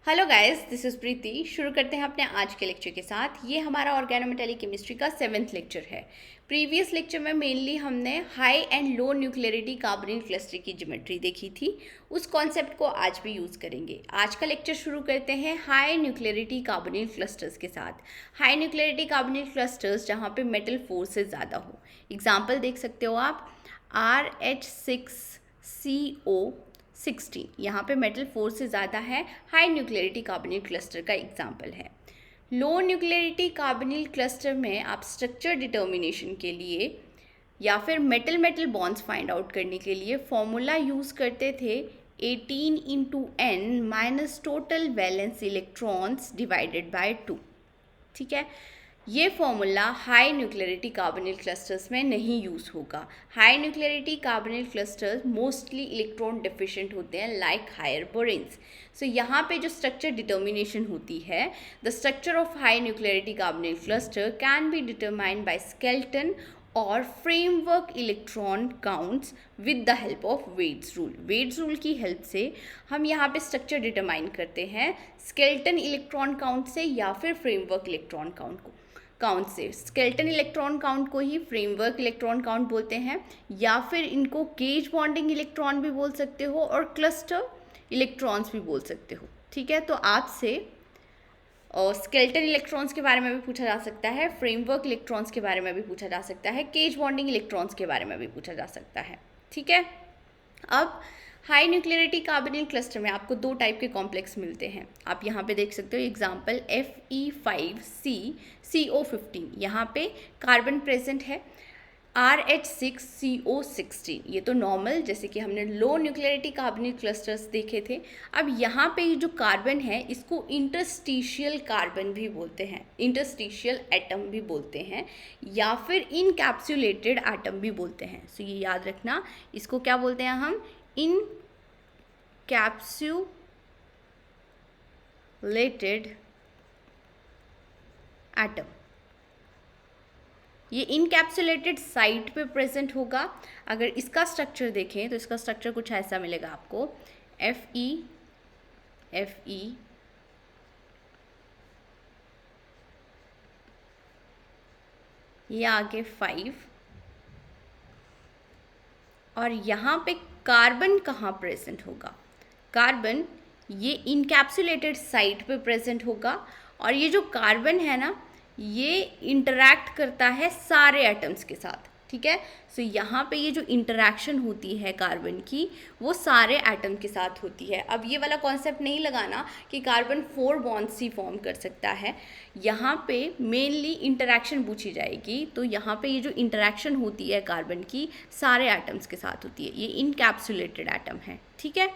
Hello guys, this is प्रीति। शुरू करते हैं अपने आज के लेक्चर के साथ। ये हमारा ऑर्गेनोमेटेलिक केमिस्ट्री का 7th लेक्चर है। प्रीवियस लेक्चर में मेनली हमने high and low nuclearity carbonyl cluster की ज्योमेट्री देखी थी। उस कॉन्सेप्ट को आज भी यूज़ करेंगे। आज का लेक्चर शुरू करते हैं हाई न्यूक्लियरिटी कार्बोनिल क्लस्टर्स के साथ। हाई न्यूक्लियरिटी कार्बोनिल क्लस्टर्स जहाँ पे मेटल फोर्सेस ज़्यादा हो। एग्जाम्पल देख सकते हो आप, RH6CO16, यहाँ पे मेटल फोर्स से ज़्यादा है। हाई न्यूक्लियरिटी कार्बोनिल क्लस्टर का एग्जाम्पल है। लो न्यूक्लियरिटी कार्बोनिल क्लस्टर में आप स्ट्रक्चर डिटर्मिनेशन के लिए या फिर metal metal bonds find out करने के लिए फॉर्मूला यूज़ करते थे 18 into n minus total valence electrons divided by 2। ठीक है, ये formula high nuclearity carbonyl clusters में नहीं यूज़ होगा। High nuclearity carbonyl clusters mostly electron deficient होते हैं, लाइक हायर बोरेन्स। सो यहाँ पे जो स्ट्रक्चर डिटर्मिनेशन होती है, the structure of high nuclearity carbonyl cluster can be determined by skeleton और framework electron counts with the help of Wade's rule. Wade's rule की help से हम यहाँ पे स्ट्रक्चर डिटरमाइन करते हैं स्केलेटन इलेक्ट्रॉन काउंट से या फिर फ्रेमवर्क इलेक्ट्रॉन काउंट से। स्केलेटन इलेक्ट्रॉन काउंट को ही फ्रेमवर्क इलेक्ट्रॉन काउंट बोलते हैं, या फिर इनको केज बॉन्डिंग इलेक्ट्रॉन भी बोल सकते हो और क्लस्टर इलेक्ट्रॉन्स भी बोल सकते हो। ठीक है, तो आपसे स्केलेटन इलेक्ट्रॉन्स के बारे में भी पूछा जा सकता है, फ्रेमवर्क इलेक्ट्रॉन्स के बारे में भी पूछा जा सकता है, केज बॉन्डिंग इलेक्ट्रॉन्स के बारे में भी पूछा जा सकता है। ठीक है, अब हाई न्यूक्लियरिटी कार्बोनिल क्लस्टर में आपको दो टाइप के कॉम्प्लेक्स मिलते हैं। आप यहाँ पे देख सकते हो एग्जांपल Fe5CCO15, यहाँ पे कार्बन प्रेजेंट है। RH6CO16, ये तो नॉर्मल, जैसे कि हमने लो न्यूक्लियरिटी कार्बोनिल क्लस्टर्स देखे थे। अब यहाँ पे ये जो कार्बन है इसको इंटरस्टिशियल कार्बन भी बोलते हैं, इंटरस्टिशियल एटम भी बोलते हैं, या फिर इनकैप्सुलेटेड एटम भी बोलते हैं। सो ये याद रखना, इसको क्या बोलते हैं हम, इनकैप्सुलेटेड एटम। ये इनकैप्सुलेटेड साइट पे प्रेजेंट होगा। अगर इसका स्ट्रक्चर देखें तो इसका स्ट्रक्चर कुछ ऐसा मिलेगा आपको, Fe ये आगे 5, और यहाँ पे कार्बन कहाँ प्रेजेंट होगा, कार्बन ये इनकैप्सुलेटेड साइट पे प्रेजेंट होगा। और ये जो कार्बन है ना, ये इंटरैक्ट करता है सारे एटम्स के साथ। ठीक है, सो यहाँ पे ये जो इंटरैक्शन होती है कार्बन की, वो सारे एटम के साथ होती है। अब ये वाला कॉन्सेप्ट नहीं लगाना कि कार्बन 4 बॉन्ड्स ही फॉर्म कर सकता है, यहाँ पे मेनली इंटरैक्शन पूछी जाएगी। तो यहाँ पे ये जो इंटरैक्शन होती है कार्बन की, सारे एटम्स के साथ होती है। ये इनकैप्सुलेटेड एटम है। ठीक है,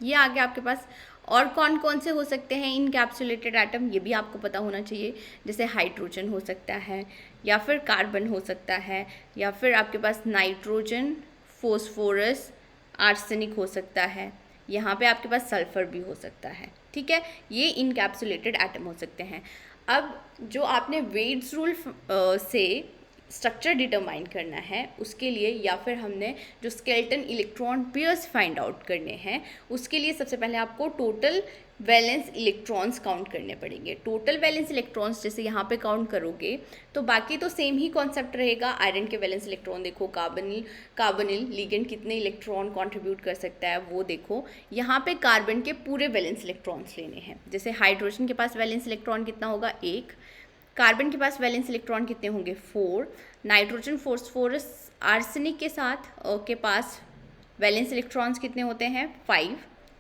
ये आगे आपके पास और कौन कौन से हो सकते हैं इनकैप्सुलेटेड एटम, ये भी आपको पता होना चाहिए। जैसे हाइड्रोजन हो सकता है, या फिर कार्बन हो सकता है, या फिर आपके पास नाइट्रोजन, फॉस्फोरस, आर्सेनिक हो सकता है। यहाँ पे आपके पास सल्फर भी हो सकता है। ठीक है, ये इनकैप्सुलेटेड एटम हो सकते हैं। अब जो आपने वेट्स रूल से स्ट्रक्चर डिटरमाइन करना है, उसके लिए या फिर हमने जो skeleton electron pairs find out करने हैं, उसके लिए सबसे पहले आपको टोटल वैलेंस इलेक्ट्रॉन्स काउंट करने पड़ेंगे। टोटल वैलेंस इलेक्ट्रॉन्स जैसे यहाँ पे काउंट करोगे तो बाकी तो सेम ही कॉन्सेप्ट रहेगा। आयरन के वैलेंस इलेक्ट्रॉन देखो, कार्बनिल लिगेंड कितने इलेक्ट्रॉन कॉन्ट्रीब्यूट कर सकता है वो देखो। यहाँ पे कार्बन के पूरे वैलेंस इलेक्ट्रॉन्स लेने हैं। जैसे हाइड्रोजन के पास वैलेंस इलेक्ट्रॉन कितना होगा, 1। कार्बन के पास वैलेंस इलेक्ट्रॉन कितने होंगे, 4। नाइट्रोजन, फॉस्फोरस, आर्सेनिक के साथ के पास वैलेंस इलेक्ट्रॉन्स कितने होते हैं, 5।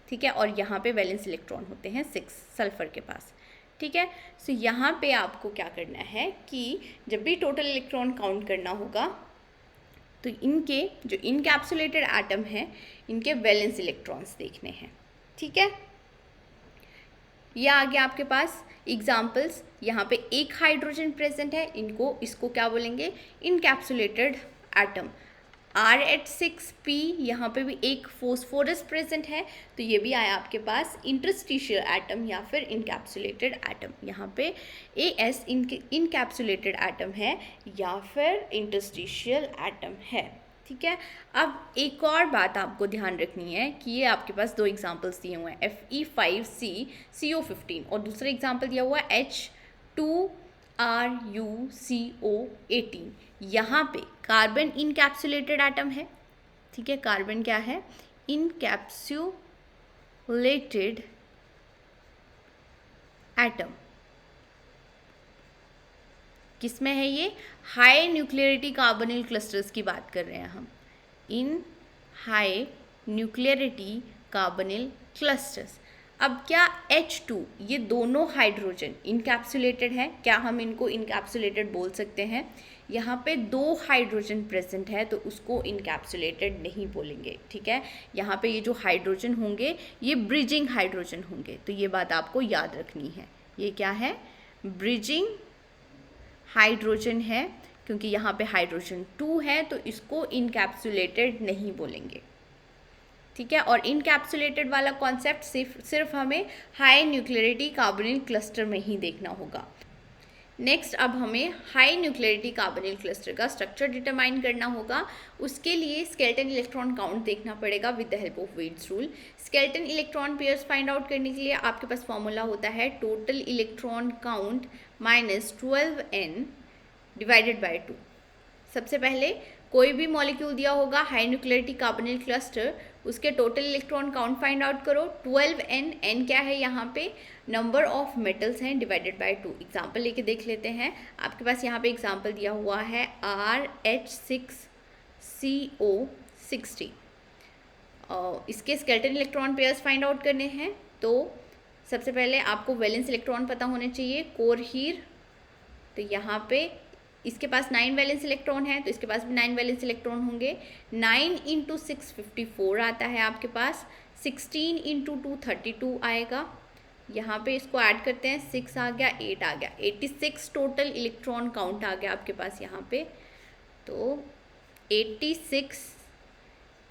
ठीक है, और यहाँ पे वैलेंस इलेक्ट्रॉन होते हैं 6 सल्फर के पास। ठीक है, सो यहाँ पे आपको क्या करना है कि जब भी टोटल इलेक्ट्रॉन काउंट करना होगा तो इनके जो इनकैप्सुलेटेड एटम है, इनके वैलेंस इलेक्ट्रॉन्स देखने हैं। ठीक है, या आगे आपके पास एग्जाम्पल्स, यहाँ पे एक हाइड्रोजन प्रेजेंट है, इसको क्या बोलेंगे, इनकैप्सुलेटेड एटम। RH6P, यहाँ पे भी एक फॉस्फोरस प्रेजेंट है, तो ये भी आया आपके पास इंटरस्टिशियल एटम या फिर इनकैप्सुलेटेड एटम। यहाँ पे AS इनकैप्सुलेटेड एटम है या फिर इंटरस्टिशियल एटम है। ठीक है। अब एक और बात आपको ध्यान रखनी है कि ये आपके पास दो एग्जांपल्स दिए हुए हैं, Fe5C CO15 और दूसरा एग्जांपल दिया हुआ है H2RuCO18। यहाँ पे कार्बन इनकैप्सुलेटेड एटम है, ठीक है, कार्बन क्या है, इनकैप्सुलेटेड एटम। किसमें है ये, हाई न्यूक्लियरिटी कार्बोनिल क्लस्टर्स की बात कर रहे हैं हम, इन हाई न्यूक्लियरिटी कार्बोनिल क्लस्टर्स। अब क्या H2, ये दोनों हाइड्रोजन इनकैप्सुलेटेड है, क्या हम इनको इनकैप्सुलेटेड बोल सकते हैं? यहाँ पे दो हाइड्रोजन प्रेजेंट है तो उसको इनकैप्सुलेटेड नहीं बोलेंगे, ठीक है। यहाँ पे ये जो हाइड्रोजन होंगे ये ब्रिजिंग हाइड्रोजन होंगे, तो ये बात आपको याद रखनी है। ये क्या है, ब्रिजिंग हाइड्रोजन है, क्योंकि यहाँ पे हाइड्रोजन 2 है तो इसको इनकैप्सुलेटेड नहीं बोलेंगे, ठीक है। और इनकैप्सुलेटेड वाला कॉन्सेप्ट सिर्फ हमें हाई न्यूक्लियरिटी कार्बोनिल क्लस्टर में ही देखना होगा। नेक्स्ट अब हमें हाई न्यूक्लियरिटी कार्बोनिल क्लस्टर का स्ट्रक्चर डिटरमाइन करना होगा। उसके लिए स्केलेटन इलेक्ट्रॉन काउंट देखना पड़ेगा with the help of Wade's rule. Skeleton electron pairs find out करने के लिए आपके पास फॉर्मूला होता है total electron count minus 12n divided by 2। सबसे पहले कोई भी मॉलिक्यूल दिया होगा हाई न्यूक्लियरिटी कार्बोनिल क्लस्टर, उसके total electron count find out करो। 12n, n क्या है यहाँ पे, नंबर ऑफ मेटल्स हैं, डिवाइडेड बाय 2। एग्जाम्पल लेके देख लेते हैं। आपके पास यहाँ पे एग्जाम्पल दिया हुआ है RH6CO60। इसके skeleton electron pairs find out करने हैं तो सबसे पहले आपको वैलेंस इलेक्ट्रॉन पता होने चाहिए, कोर हीर। तो यहाँ पे इसके पास 9 वैलेंस इलेक्ट्रॉन है तो इसके पास भी 9 वैलेंस इलेक्ट्रॉन होंगे। 9 × 6 54 आता है आपके पास, 16 × 2 32 आएगा। यहाँ पे इसको ऐड करते हैं, 6 आ गया, 8 आ गया, 86 टोटल इलेक्ट्रॉन काउंट आ गया आपके पास यहाँ पे। तो 86,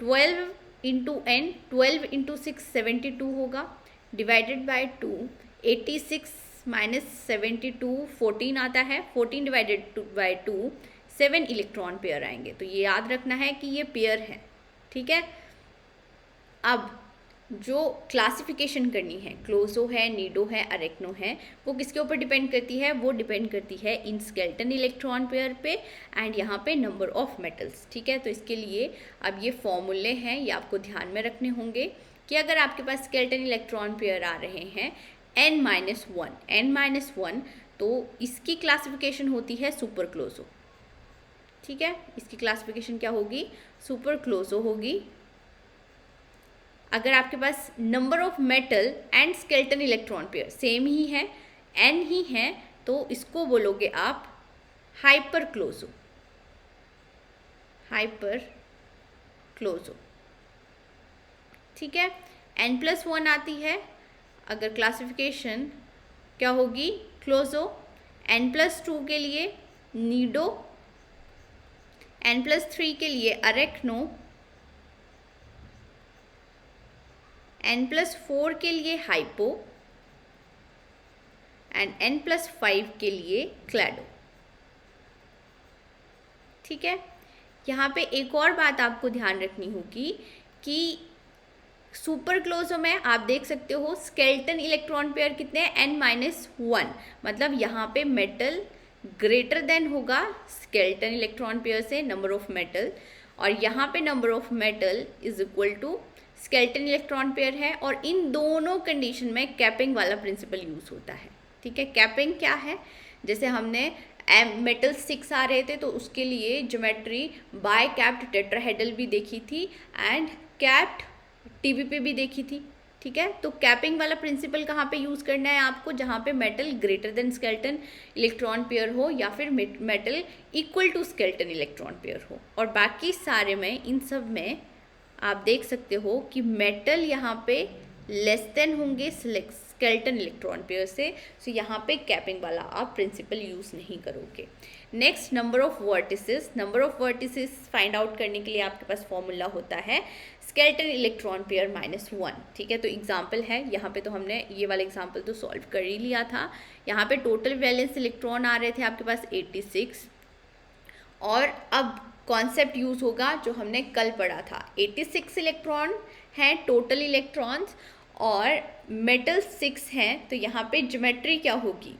12 × n, 12 × 6 72 होगा, डिवाइडेड बाय 2। 86 माइनस 72 14 आता है, 14 डिवाइडेड बाय 2 7 इलेक्ट्रॉन पेयर आएंगे। तो ये याद रखना है कि ये पेयर है, ठीक है। अब जो क्लासिफिकेशन करनी है, क्लोजो है, नीडो है, अरेक्नो है, वो किसके ऊपर डिपेंड करती है, वो डिपेंड करती है इन स्केलेटन इलेक्ट्रॉन पेयर पे एंड यहाँ पे नंबर ऑफ मेटल्स, ठीक है। तो इसके लिए अब ये फॉर्मूले हैं, ये आपको ध्यान में रखने होंगे कि अगर आपके पास स्केलेटन इलेक्ट्रॉन पेयर आ रहे हैं n-1, तो इसकी क्लासिफिकेशन होती है सुपर क्लोजो, ठीक है। इसकी क्लासिफिकेशन क्या होगी, सुपर क्लोजो होगी। अगर आपके पास number of metal and skeleton electron pair same ही है, n ही है, तो इसको बोलोगे आप हाइपर क्लोजो, हाइपर क्लोजो, ठीक है। n+1 आती है, अगर क्लासिफिकेशन क्या होगी, क्लोजो। n+2 के लिए नीडो, n+3 के लिए अरेक्नो, n+4 के लिए हाइपो एंड n+5 के लिए क्लैडो, ठीक है। यहाँ पे एक और बात आपको ध्यान रखनी होगी कि सुपर क्लोजो में आप देख सकते हो स्केलेटन इलेक्ट्रॉन पेयर कितने हैं, n-1, मतलब यहाँ पे मेटल ग्रेटर देन होगा स्केलेटन इलेक्ट्रॉन पेयर से नंबर ऑफ मेटल, और यहाँ पे number of metal is equal to skeleton electron pair है। और इन दोनों कंडीशन में कैपिंग वाला प्रिंसिपल यूज होता है, ठीक है। कैपिंग क्या है, जैसे हमने मेटल 6 आ रहे थे तो उसके लिए ज्योमेट्री बाय कैप्ड टेट्राहेड्रल भी देखी थी एंड कैप्ड टीबीपी भी देखी थी, ठीक है। तो कैपिंग वाला प्रिंसिपल कहाँ पे यूज़ करना है आपको, जहाँ पे metal greater than skeleton electron pair हो या फिर metal equal to skeleton electron pair हो। और बाकी सारे में, इन सब में आप देख सकते हो कि मेटल यहाँ पे लेस देन होंगे स्केलेटन इलेक्ट्रॉन पेयर से, सो यहाँ पे कैपिंग वाला आप प्रिंसिपल यूज़ नहीं करोगे। Next, number of vertices. Number of vertices find out करने के लिए आपके पास फॉर्मूला होता है स्केलेटन इलेक्ट्रॉन पेयर -1, ठीक है। तो एग्जाम्पल है, यहाँ पे तो हमने ये वाला एग्जाम्पल तो सॉल्व कर ही लिया था। यहाँ पे टोटल वैलेंस इलेक्ट्रॉन आ रहे थे आपके पास 86, और अब कॉन्सेप्ट यूज़ होगा जो हमने कल पढ़ा था। 86 इलेक्ट्रॉन हैं टोटल इलेक्ट्रॉन्स और मेटल 6 हैं, तो यहाँ पे ज्योमेट्री क्या होगी,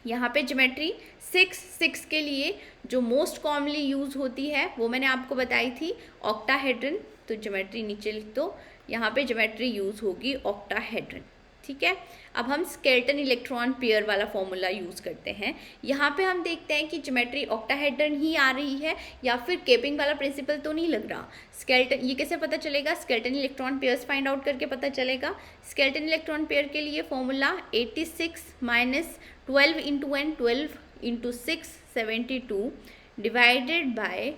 यहाँ पे ज्योमेट्री 6 के लिए जो मोस्ट कॉमनली यूज़ होती है वो मैंने आपको बताई थी ऑक्टाहेड्रन। तो ज्योमेट्री नीचे लिख दो, यहाँ पे ज्योमेट्री यूज़ होगी ऑक्टाहेड्रन। ठीक है, अब हम स्केलेटन इलेक्ट्रॉन पेयर वाला फॉर्मूला यूज़ करते हैं। यहाँ पे हम देखते हैं कि ज्योमेट्री ऑक्टाहेड्रन ही आ रही है या फिर केपिंग वाला प्रिंसिपल तो नहीं लग रहा। स्केलेटन, ये कैसे पता चलेगा, skeleton electron pairs find out करके पता चलेगा। स्केलेटन इलेक्ट्रॉन पेयर के लिए formula 86 minus 12 into n, 12 into 6 72 divided by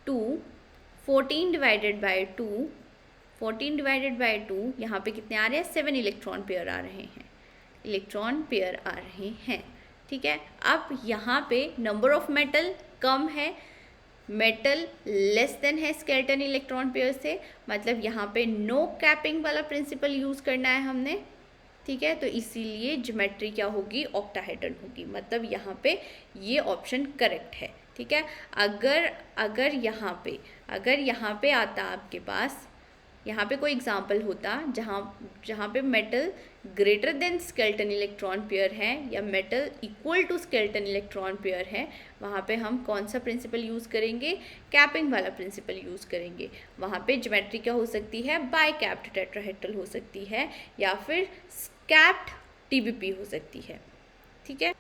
2, 14 divided by 2, 14 divided by 2, यहाँ पे कितने आ रहे हैं, 7 इलेक्ट्रॉन पेयर आ रहे हैं, इलेक्ट्रॉन पेयर आ रहे हैं। ठीक है, अब यहाँ पे नंबर ऑफ मेटल कम है, मेटल लेस देन है स्केलेटन इलेक्ट्रॉन पेयर से, मतलब यहाँ पे नो कैपिंग वाला प्रिंसिपल यूज़ करना है हमने। ठीक है, तो इसीलिए ज्योमेट्री क्या होगी, ऑक्टाहेड्रन होगी, मतलब यहाँ पे ये ऑप्शन करेक्ट है। ठीक है, अगर यहाँ पे आता आपके पास, यहाँ पे कोई एग्जाम्पल होता जहाँ पे metal greater than skeleton electron pair है या metal equal to skeleton electron pair है, वहाँ पे हम कौन सा प्रिंसिपल यूज़ करेंगे, कैपिंग वाला प्रिंसिपल यूज़ करेंगे। वहाँ पे ज्योमेट्री क्या हो सकती है, बाई कैप्ड टेट्राहेड्रल हो सकती है या फिर कैप्ड टीबीपी हो सकती है। ठीक है,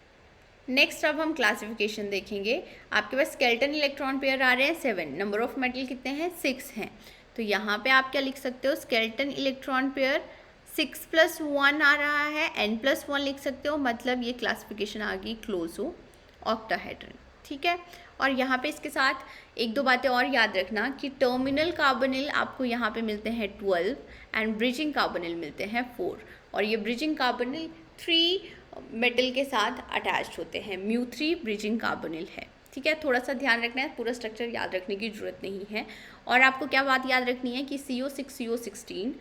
नेक्स्ट अब हम क्लासिफिकेशन देखेंगे। आपके पास स्केलेटन इलेक्ट्रॉन पेयर आ रहे हैं 7, नंबर ऑफ मेटल कितने हैं, 6 हैं। तो यहाँ पे आप क्या लिख सकते हो, स्केलेटन इलेक्ट्रॉन पेयर 6 + 1 आ रहा है, n+1 लिख सकते हो, मतलब ये क्लासिफिकेशन आ गई क्लोजो ऑक्टाहेड्रन। ठीक है, और यहाँ पे इसके साथ एक दो बातें और याद रखना कि टर्मिनल कार्बोनिल आपको यहाँ पे मिलते हैं 12 एंड ब्रिजिंग कार्बोनिल मिलते हैं 4, और ये ब्रिजिंग कार्बोनिल 3 मेटल के साथ अटैच्ड होते हैं, μ3 ब्रिजिंग कार्बोनिल है। ठीक है, थोड़ा सा ध्यान रखना है, पूरा स्ट्रक्चर याद रखने की ज़रूरत नहीं है। और आपको क्या बात याद रखनी है कि CO6 CO16,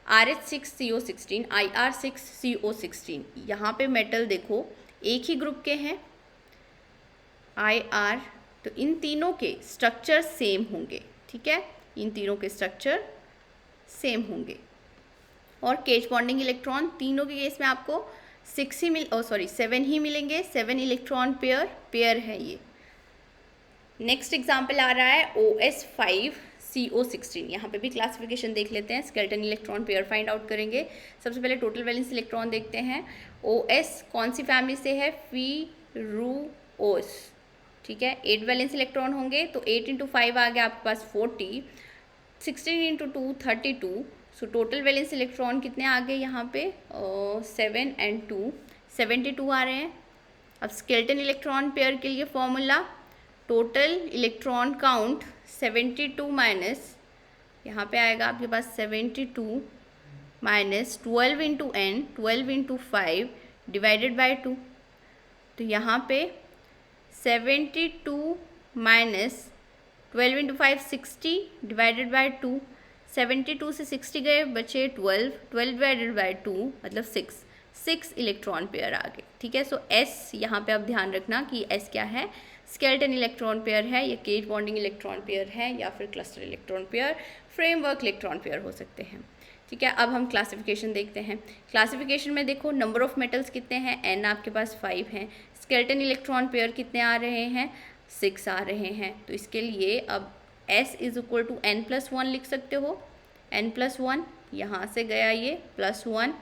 RH6 CO16, IR6 CO16, यहाँ पे मेटल देखो एक ही ग्रुप के हैं IR, तो इन तीनों के स्ट्रक्चर सेम होंगे। ठीक है, इन तीनों के स्ट्रक्चर सेम होंगे, और केज बॉन्डिंग इलेक्ट्रॉन तीनों के केस में आपको 7 ही मिलेंगे, 7 इलेक्ट्रॉन पेयर है ये। नेक्स्ट एग्जाम्पल आ रहा है OS5 CO16, यहाँ पे भी क्लासिफिकेशन देख लेते हैं, skeleton electron pair find out करेंगे। सबसे पहले टोटल वैलेंस इलेक्ट्रॉन देखते हैं। OS कौन सी फैमिली से है, फीरूओस। ठीक है, 8 वैलेंस इलेक्ट्रॉन होंगे, तो 8 × 5 आ गया आपके पास 40, 16 × 2 32, सो टोटल वैलेंस इलेक्ट्रॉन कितने आ गए यहाँ पे, 7 और 2 72 आ रहे हैं। अब स्केलेटन इलेक्ट्रॉन पेयर के लिए formula total electron count 72 minus, यहाँ पे आएगा आपके पास 72 माइनस 12 × n, 12 × 5 डिवाइडेड बाय 2, तो यहाँ पे 72 माइनस 12 × 5 60 डिवाइडेड बाय 2, 72 से 60 गए, बचे 12, 12 डिवाइडेड बाय 2 मतलब 6 इलेक्ट्रॉन पेयर आ गए। ठीक है, सो S यहाँ पे आप ध्यान रखना कि S क्या है, स्केलेटन इलेक्ट्रॉन पेयर है या केज बॉन्डिंग इलेक्ट्रॉन पेयर है या फिर cluster electron pair, framework electron pair हो सकते हैं। ठीक है, अब हम क्लासिफिकेशन देखते हैं। क्लासिफिकेशन में देखो नंबर ऑफ मेटल्स कितने हैं, N आपके पास 5 हैं, स्केलेटन इलेक्ट्रॉन पेयर कितने आ रहे हैं, 6 आ रहे हैं। तो इसके लिए अब S = n+1 लिख सकते हो, n+1, यहाँ से गया ये +1,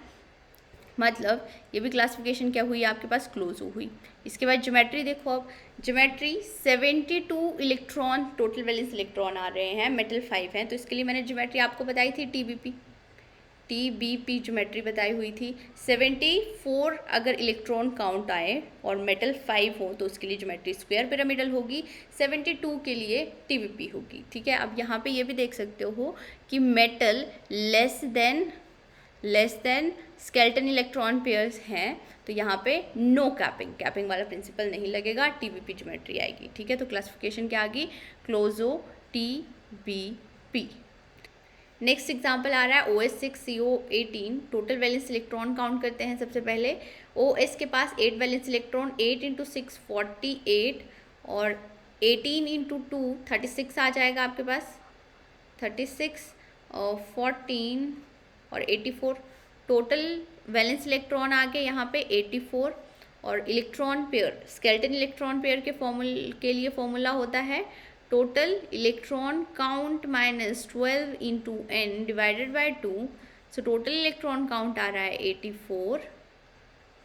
मतलब ये भी क्लासिफिकेशन क्या हुई आपके पास, क्लोज हुई। इसके बाद ज्योमेट्री देखो, अब geometry 72 electron total valence electron आ रहे हैं, मेटल 5 हैं, तो इसके लिए मैंने ज्योमेट्री आपको बताई थी TBP ज्योमेट्री बताई हुई थी। 74 अगर इलेक्ट्रॉन काउंट आए और मेटल 5 हो तो उसके लिए ज्योमेट्री स्क्वायर पिरामिडल होगी, 72 के लिए TBP होगी। ठीक है, अब यहाँ पे ये भी देख सकते हो कि metal less than skeleton electron pairs हैं, तो यहाँ पे नो कैपिंग वाला प्रिंसिपल नहीं लगेगा, TBP ज्योमेट्री आएगी। ठीक है, तो क्लासिफिकेशन क्या आ गई, क्लोजो TBP। नेक्स्ट एग्जाम्पल आ रहा है OS6 CO18, total valence electron count करते हैं। सबसे पहले OS के पास 8 वैलेंस इलेक्ट्रॉन, 8 × 6 48, और 18 इंटू 2 36 आ जाएगा आपके पास, 36 और 14 और 84, टोटल वैलेंस इलेक्ट्रॉन आ गए यहाँ पे 84। और electron pair, skeleton electron pair के लिए फॉर्मूला होता है total electron count minus 12 into n divided by 2। So total electron count आ रहा है 84,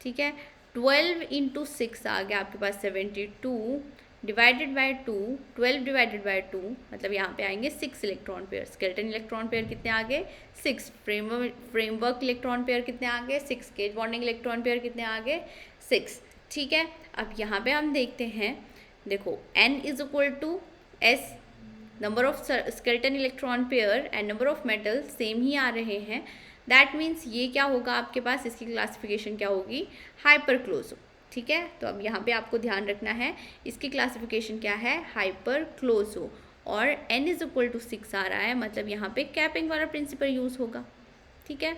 ठीक है। 12 इंटू 6 आ गया आपके पास 72 डिवाइडेड बाय 2, 12 डिवाइडेड बाय 2 मतलब यहाँ पे आएंगे 6 electron pair. Skeleton electron pair कितने आ गए 6, फ्रेमवर्क इलेक्ट्रॉन पेयर कितने आ गए 6, केज बॉन्डिंग इलेक्ट्रॉन पेयर कितने आ गए 6, ठीक है। अब यहाँ पे हम देखते हैं, देखो n is equal to s, number of skeleton electron pair and number of metal same ही आ रहे हैं। दैट मीन्स ये क्या होगा आपके पास, इसकी क्लासिफिकेशन क्या होगी, हाइपर क्लोजो, ठीक है। तो अब यहाँ पे आपको ध्यान रखना है इसकी क्लासिफिकेशन क्या है, हाइपर क्लोजो। और n इज इक्वल टू 6 आ रहा है, मतलब यहाँ पे कैपिंग वाला प्रिंसिपल यूज़ होगा, ठीक है,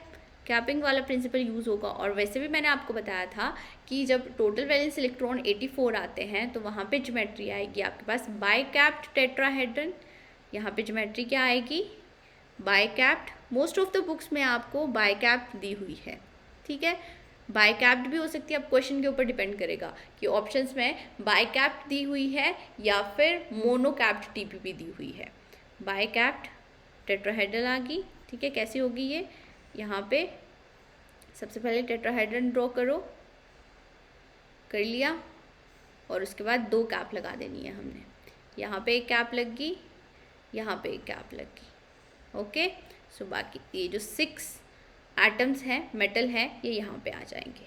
कैपिंग वाला प्रिंसिपल यूज़ होगा। और वैसे भी मैंने आपको बताया था कि जब टोटल वैलेंस इलेक्ट्रॉन 84 आते हैं तो वहाँ पे ज्योमेट्री आएगी आपके पास बाइकैप्ड टेट्राहेड्रन। यहाँ पे ज्योमेट्री क्या आएगी, बाइकैप्ड। मोस्ट ऑफ द बुक्स में आपको बाइकैप्ड दी हुई है, ठीक है। बाइकैप्ड भी हो सकती है, अब क्वेश्चन के ऊपर डिपेंड करेगा कि ऑप्शंस में बाइकैप्ड दी हुई है या फिर मोनोकैप्ड टीपीपी दी हुई है। बाइकैप्ड टेट्राहेड्रल आ गई, ठीक है। कैसी होगी ये, यहाँ पे सबसे पहले टेट्राहेड्रन ड्रॉ करो, कर लिया, और उसके बाद 2 कैप लगा देनी है हमने। यहाँ पे एक कैप लग गई, यहाँ पे एक कैप लग गई, ओके। सो बाकी ये जो 6 एटम्स हैं, मेटल है, ये यहाँ पे आ जाएंगे।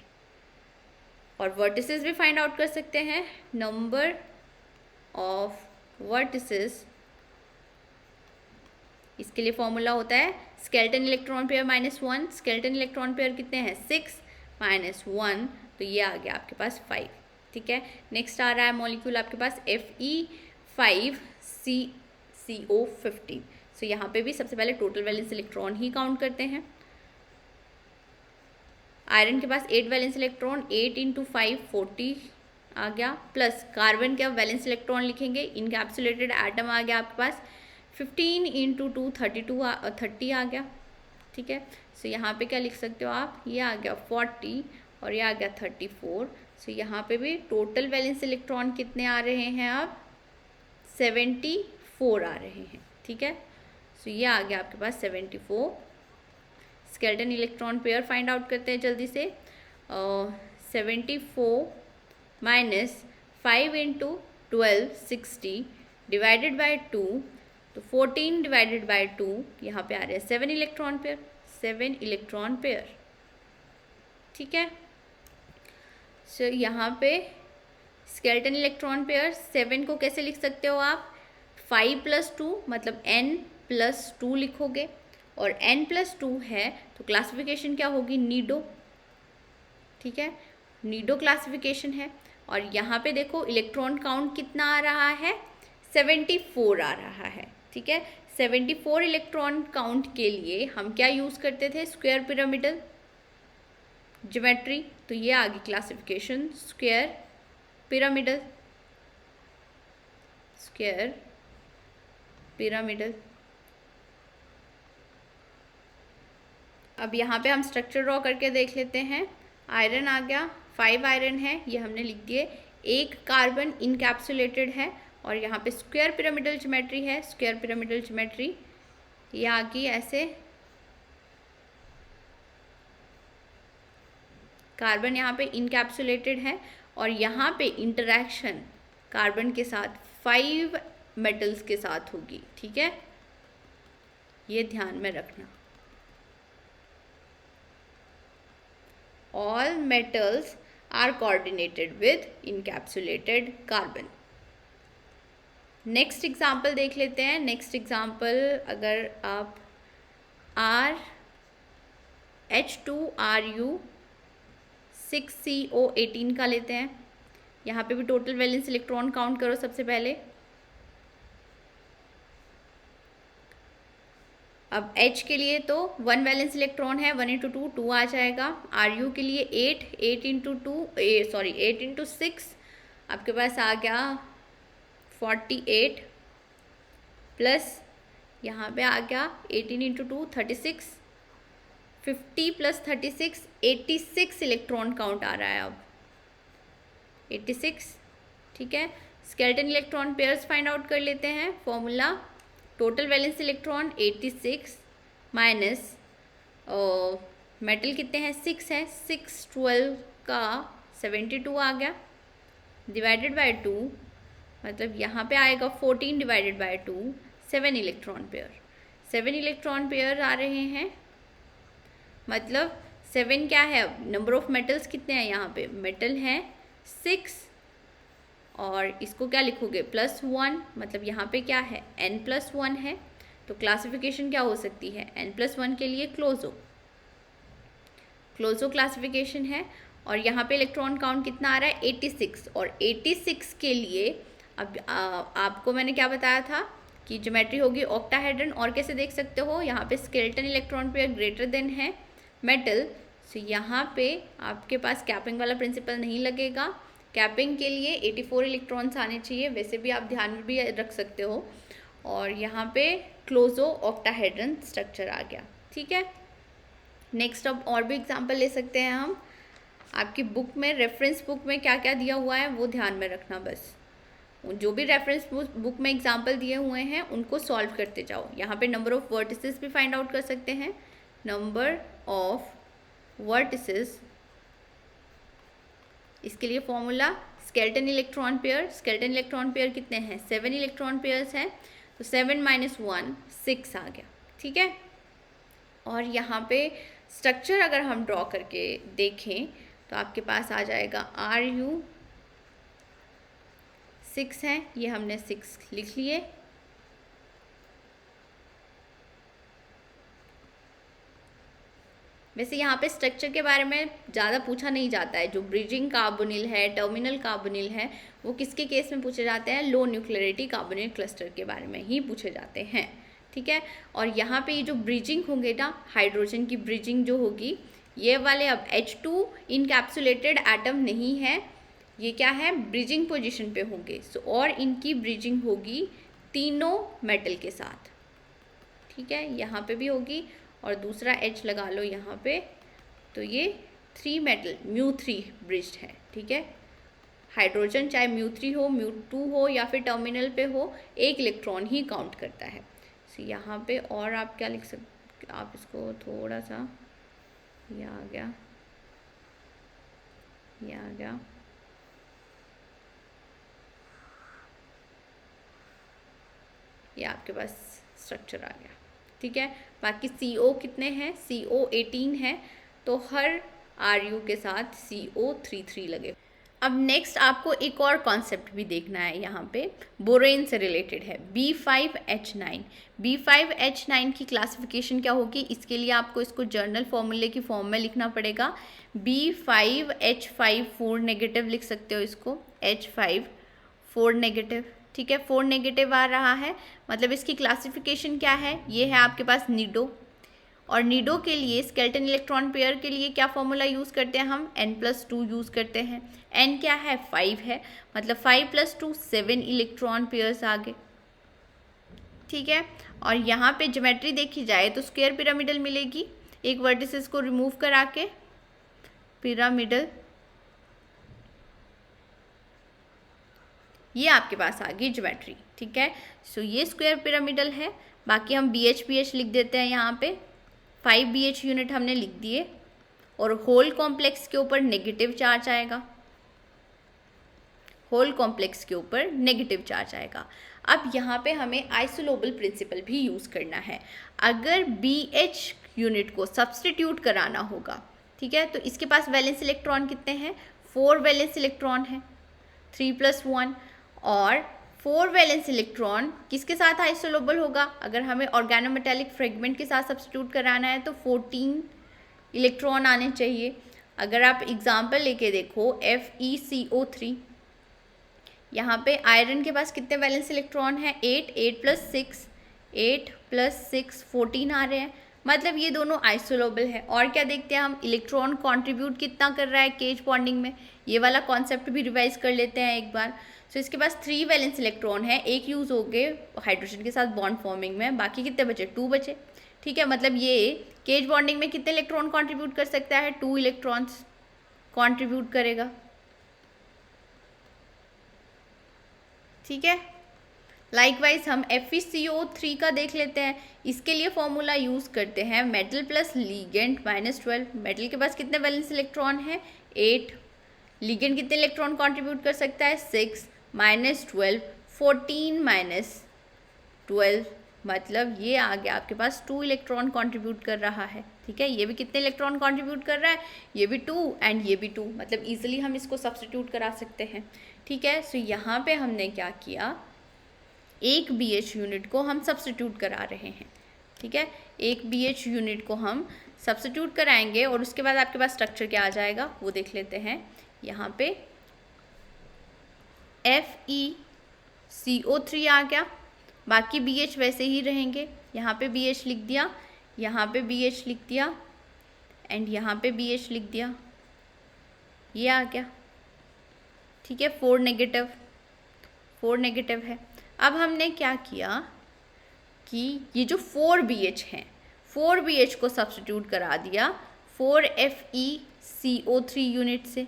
और वर्टिसेस भी फाइंड आउट कर सकते हैं, नंबर ऑफ वर्टिसेस, इसके लिए फॉर्मूला होता है skeleton electron pair -1, skeleton electron pair कितने हैं 6 -1, तो ये आ गया आपके पास 5, ठीक है। नेक्स्ट आ रहा है मॉलिक्यूल आपके पास Fe5CO15। सो यहाँ पे भी सबसे पहले टोटल वैलेंस इलेक्ट्रॉन ही काउंट करते हैं। आयरन के पास 8 वैलेंस इलेक्ट्रॉन, 8 इंटू 5 40 आ गया, प्लस कार्बन के अब वैलेंस इलेक्ट्रॉन लिखेंगे, इनकैप्सुलेटेड एटम आ गया आपके पास 15 इंटू 2 30 आ गया, ठीक है। सो यहाँ पे क्या लिख सकते हो आप, ये आ गया 40 और ये आ गया 34। सो यहाँ पे भी टोटल वैलेंस इलेक्ट्रॉन कितने आ रहे हैं अब 74 आ रहे हैं, ठीक है। सो ये आ गया आपके पास 74। Skeleton electron pair find out करते हैं जल्दी से। 74 माइनस 5 इंटू 12 60 डिवाइडेड बाई 2, तो 14 डिवाइडेड बाई 2 यहाँ पे आ रहे हैं 7 इलेक्ट्रॉन पेयर, 7 इलेक्ट्रॉन पेयर, ठीक है। सो यहाँ पे स्केलेटन इलेक्ट्रॉन पेयर 7 को कैसे लिख सकते हो आप, 5 + 2 मतलब n + 2 लिखोगे, और n + 2 है तो क्लासिफिकेशन क्या होगी, नीडो, ठीक है, नीडो क्लासिफिकेशन है। और यहाँ पे देखो इलेक्ट्रॉन काउंट कितना आ रहा है 74 आ रहा है, ठीक है। 74 इलेक्ट्रॉन काउंट के लिए हम क्या यूज़ करते थे, स्क्वायर पिरामिडल ज्योमेट्री, तो ये आ गई classification square pyramidal, square pyramidal. अब यहाँ पे हम स्ट्रक्चर ड्रॉ करके देख लेते हैं। आयरन आ गया, 5 आयरन है, ये हमने लिख दिए, 1 कार्बन इनकैप्सुलेटेड है, और यहाँ पे स्क्वायर पिरामिडल ज्योमेट्री है, स्क्वायर पिरामिडल ज्योमेट्री ये आ गई ऐसे, कार्बन यहाँ पे इनकैप्सुलेटेड है, और यहाँ पे इंटरैक्शन कार्बन के साथ 5 मेटल्स के साथ होगी, ठीक है, ये ध्यान में रखना। All metals are coordinated with encapsulated carbon. Next example देख लेते हैं। नेक्स्ट एग्जाम्पल अगर आप H2Ru 6CO18 का लेते हैं, यहाँ पे भी टोटल वैलेंस इलेक्ट्रॉन काउंट करो सबसे पहले। अब H के लिए तो 1 वैलेंस इलेक्ट्रॉन है, 1 × 2 2 आ जाएगा। Ru के लिए 8 × 6 आपके पास आ गया 48 प्लस यहाँ पे आ गया 18 इंटू 2 36, 50 प्लस 36 86 इलेक्ट्रॉन काउंट आ रहा है अब 86। ठीक है, skeleton electron pairs find out कर लेते हैं। Formula total valence electron 86 minus metal कितने हैं 6 है, 6 12 का 72 आ गया डिवाइडेड बाय 2, मतलब यहाँ पे आएगा 14 divided by 2, 7 electron pair. 7 electron pair आ रहे हैं, मतलब 7 क्या है, अब नंबर ऑफ मेटल्स कितने हैं यहाँ पे, मेटल हैं 6 और इसको क्या लिखोगे +1, मतलब यहाँ पे क्या है n+1 है, तो क्लासिफिकेशन क्या हो सकती है n+1 के लिए क्लोजो क्लासिफिकेशन है। और यहाँ पे इलेक्ट्रॉन काउंट कितना आ रहा है 86, और 86 के लिए अब आपको मैंने क्या बताया था कि ज्योमेट्री होगी ऑक्टाहेड्रन। और कैसे देख सकते हो, यहाँ पे skeleton electron pair greater than है मेटल, सो यहाँ पे आपके पास कैपिंग वाला प्रिंसिपल नहीं लगेगा। कैपिंग के लिए 84 इलेक्ट्रॉन्स आने चाहिए, वैसे भी आप ध्यान में भी रख सकते हो। और यहाँ पे क्लोजो ऑक्टाहेड्रन स्ट्रक्चर आ गया। ठीक है, नेक्स्ट अब और भी एग्जांपल ले सकते हैं हम। आपकी बुक में, रेफरेंस बुक में क्या क्या दिया हुआ है वो ध्यान में रखना बस। जो भी रेफरेंस बुक में एग्जांपल दिए हुए हैं उनको सॉल्व करते जाओ। यहाँ पे नंबर ऑफ वर्टिसेस भी फाइंड आउट कर सकते हैं। नंबर ऑफ वर्टिसेस, इसके लिए formula skeleton electron pair. Skeleton electron pair कितने हैं 7 इलेक्ट्रॉन पेयर्स हैं, तो 7 - 1 6 आ गया। ठीक है, और यहाँ पे स्ट्रक्चर अगर हम ड्रॉ करके देखें तो आपके पास आ जाएगा Ru 6 है, ये हमने 6 लिख लिए। वैसे यहाँ पे स्ट्रक्चर के बारे में ज़्यादा पूछा नहीं जाता है। जो ब्रिजिंग कार्बोनिल है, टर्मिनल कार्बोनिल है, वो किसके केस में पूछे जाते हैं, लो न्यूक्लियरिटी कार्बोनिल क्लस्टर के बारे में ही पूछे जाते हैं। ठीक है, और यहाँ पे ये जो ब्रिजिंग होंगे ना, हाइड्रोजन की ब्रिजिंग जो होगी, ये वाले अब H2 इनकैप्सुलेटेड एटम नहीं है, ये क्या है ब्रिजिंग पोजीशन पे होंगे। सो और इनकी ब्रिजिंग होगी तीनों मेटल के साथ। ठीक है, यहाँ पे भी होगी और दूसरा H लगा लो यहाँ पे, तो ये 3 मेटल μ3 ब्रिज्ड है। ठीक है, हाइड्रोजन चाहे μ3 हो, μ2 हो या फिर टर्मिनल पे हो, एक इलेक्ट्रॉन ही काउंट करता है। सो यहाँ पे और आप क्या लिख सकते, आप इसको थोड़ा सा, ये आ गया, ये आ गया, ये आपके पास स्ट्रक्चर आ गया। ठीक है, बाकी CO कितने हैं, CO 18 है, तो हर Ru के साथ CO33 लगे। अब नेक्स्ट आपको एक और कॉन्सेप्ट भी देखना है, यहाँ पे बोरेन से रिलेटेड है, B5H9। B5H9 की क्लासिफिकेशन क्या होगी, इसके लिए आपको इसको जर्नल फॉर्मूले की फॉर्म में लिखना पड़ेगा। B5H5 4 नेगेटिव लिख सकते हो इसको, H5 4 नेगेटिव। ठीक है, 4 नेगेटिव आ रहा है, मतलब इसकी क्लासिफिकेशन क्या है, ये है आपके पास नीडो। और नीडो के लिए स्केलेटन इलेक्ट्रॉन पेयर के लिए क्या फॉर्मूला यूज़ करते हैं हम, N+2 यूज़ करते हैं। N क्या है 5 है, मतलब 5 + 2 7 इलेक्ट्रॉन पेयर्स आ गए। ठीक है, और यहाँ पे ज्योमेट्री देखी जाए तो स्क्वायर पिरामिडल मिलेगी, एक वर्टिसेस को रिमूव करा के पिरामिडल, ये आपके पास आ गई ज्योमेट्री। ठीक है, सो ये स्क्वायर पिरामिडल है। बाकी हम BH लिख देते हैं, यहाँ पे 5 BH यूनिट हमने लिख दिए, और होल कॉम्प्लेक्स के ऊपर नेगेटिव चार्ज आएगा, होल कॉम्प्लेक्स के ऊपर नेगेटिव चार्ज आएगा। अब यहाँ पे हमें आइसोलोबल प्रिंसिपल भी यूज़ करना है। अगर BH यूनिट को सब्सटीट्यूट कराना होगा, ठीक है, तो इसके पास वैलेंस इलेक्ट्रॉन कितने हैं, 4 वैलेंस इलेक्ट्रॉन है, 3 + 1, और 4 वैलेंस इलेक्ट्रॉन किसके साथ आइसोलोबल होगा, अगर हमें ऑर्गेनोमेटेलिक फ्रेगमेंट के साथ सब्स्टिट्यूट कराना है तो 14 इलेक्ट्रॉन आने चाहिए। अगर आप एग्जाम्पल लेके देखो FeCO3, यहाँ पे आयरन के पास कितने वैलेंस इलेक्ट्रॉन है, 8, 8 + 6, 8 + 6 14 आ रहे हैं, मतलब ये दोनों आइसोलोबल है। और क्या देखते हैं हम, इलेक्ट्रॉन कंट्रीब्यूट कितना कर रहा है केज बॉन्डिंग में, ये वाला कॉन्सेप्ट भी रिवाइज कर लेते हैं एक बार। सो इसके पास 3 वैलेंस इलेक्ट्रॉन है, एक यूज़ हो गए हाइड्रोजन के साथ बॉन्ड फॉर्मिंग में, बाकी कितने बचे, 2 बचे। ठीक है, मतलब ये केज बॉन्डिंग में कितने इलेक्ट्रॉन कंट्रीब्यूट कर सकता है, 2 इलेक्ट्रॉन्स कंट्रीब्यूट करेगा। ठीक है, लाइकवाइज हम FeCO3 का देख लेते हैं। इसके लिए फॉर्मूला यूज़ करते हैं मेटल प्लस लीगेंड -12। मेटल के पास कितने वैलेंस इलेक्ट्रॉन है, 8। लीगेंड कितने इलेक्ट्रॉन कंट्रीब्यूट कर सकता है, 6 -12 14 -12, मतलब ये आ गया आपके पास 2 इलेक्ट्रॉन कंट्रीब्यूट कर रहा है। ठीक है, ये भी कितने इलेक्ट्रॉन कंट्रीब्यूट कर रहा है, ये भी 2 एंड ये भी 2, मतलब इजीली हम इसको सब्स्टिट्यूट करा सकते हैं। ठीक है, सो यहाँ पे हमने क्या किया, एक BH यूनिट को हम सब्स्टिट्यूट करा रहे हैं। ठीक है, एक BH यूनिट को हम सब्स्टिट्यूट कराएंगे और उसके बाद आपके पास स्ट्रक्चर क्या आ जाएगा वो देख लेते हैं। यहाँ पे FeCO3 आ गया, बाकी BH वैसे ही रहेंगे। यहाँ पे BH लिख दिया, यहाँ पे BH लिख दिया एंड यहाँ पे BH लिख दिया, ये आ गया। ठीक है, 4 नेगेटिव है। अब हमने क्या किया कि ये जो 4 BH हैं, 4 BH को सब्स्टिट्यूट करा दिया 4 FeCO3 यूनिट से।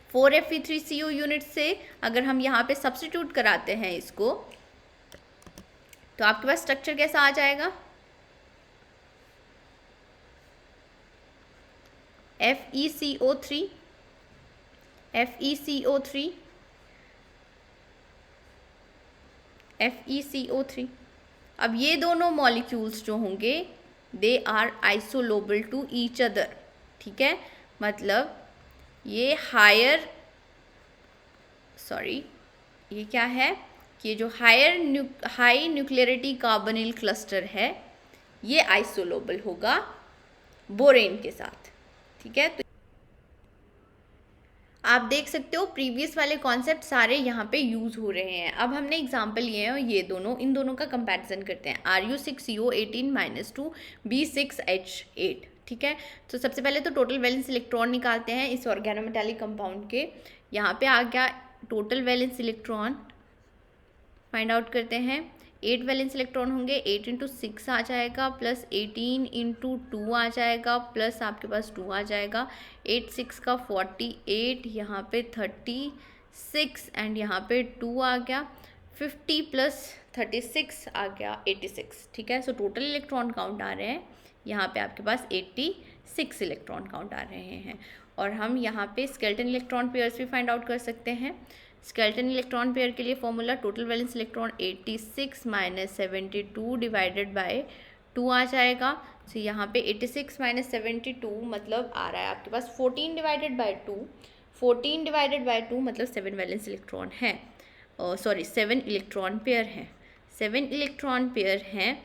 4 Fe3CO यूनिट से अगर हम यहाँ पे सब्स्टिट्यूट कराते हैं इसको, तो आपके पास स्ट्रक्चर कैसा आ जाएगा, FeCO3 अब ये दोनों मॉलिक्यूल्स जो होंगे they are isolobal to each other. ठीक है, मतलब ये ये क्या है कि जो हाई न्यूक्लियरिटी कार्बोनिल क्लस्टर है ये आइसोलोबल होगा बोरेन के साथ। ठीक है, तो आप देख सकते हो प्रीवियस वाले कॉन्सेप्ट सारे यहाँ पे यूज़ हो रहे हैं। अब हमने एग्जांपल लिए हैं ये दोनों, इन दोनों का कंपैरिजन करते हैं। Ru6CO18 -2 B6H8। ठीक है, तो सबसे पहले तो टोटल वैलेंस इलेक्ट्रॉन निकालते हैं इस ऑर्गेनोमेटालिक कंपाउंड के। यहाँ पे आ गया total valence electron, find out करते हैं। 8 वैलेंस इलेक्ट्रॉन होंगे, 8 × 6 आ जाएगा प्लस 18 × 2 आ जाएगा प्लस आपके पास 2 आ जाएगा। 8 6 का 48, यहाँ पे 36 एंड यहाँ पे 2 आ गया। 50 + 36 आ गया 86। ठीक है, सो टोटल इलेक्ट्रॉन काउंट आ रहे हैं यहाँ पे आपके पास 86 इलेक्ट्रॉन काउंट आ रहे हैं। और हम यहाँ पे स्केलेटन इलेक्ट्रॉन पेयर्स भी फाइंड आउट कर सकते हैं। स्केलेटन इलेक्ट्रॉन पेयर के लिए formula total valence electron 86 - 72 divided by 2 आ जाएगा। तो यहाँ पे 86 - 72 मतलब आ रहा है आपके पास 14 डिवाइडेड बाय 2। 14 डिवाइडेड बाय 2 मतलब 7 वैलेंस इलेक्ट्रॉन है, 7 इलेक्ट्रॉन पेयर हैं। 7 इलेक्ट्रॉन पेयर हैं।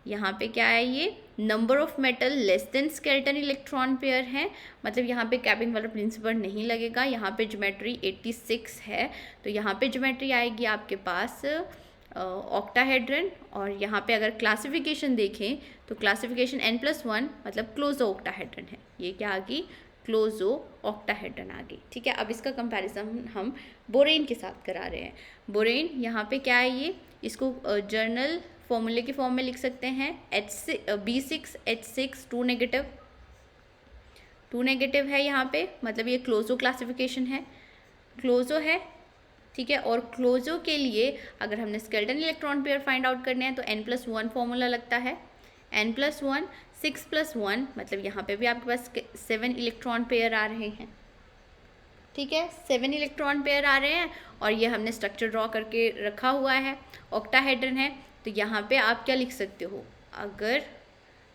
यहाँ पे क्या है, ये number of metal less than skeleton electron pair है, मतलब यहाँ पे कैपिंग वाला प्रिंसिपल नहीं लगेगा। यहाँ पे ज्योमेट्री 86 है, तो यहाँ पे ज्योमेट्री आएगी आपके पास ऑक्टाहेड्रन। और यहाँ पे अगर क्लासिफिकेशन देखें तो क्लासिफिकेशन N+1 मतलब क्लोजो ऑक्टाहेड्रन है। ये क्या आ गई, क्लोजो ऑक्टाहेड्रन आ गई। ठीक है, अब इसका कंपैरिजन हम बोरेन के साथ करा रहे हैं। बोरेन यहाँ पे क्या है, ये इसको जर्नल फॉर्मूले की फॉर्म में लिख सकते हैं। B6H6 2 नेगेटिव है यहाँ पे, मतलब ये क्लोजो क्लासिफिकेशन है, क्लोजो है। ठीक है, और क्लोजो के लिए अगर हमने skeleton electron pair find out करने हैं तो N+1 फॉर्मूला लगता है। N+1 6 + 1 मतलब यहाँ पे भी आपके पास 7 इलेक्ट्रॉन पेयर आ रहे हैं। ठीक है, 7 इलेक्ट्रॉन पेयर आ रहे हैं और ये हमने स्ट्रक्चर ड्रॉ करके रखा हुआ है, ऑक्टाहेड्रन है। तो यहाँ पे आप क्या लिख सकते हो, अगर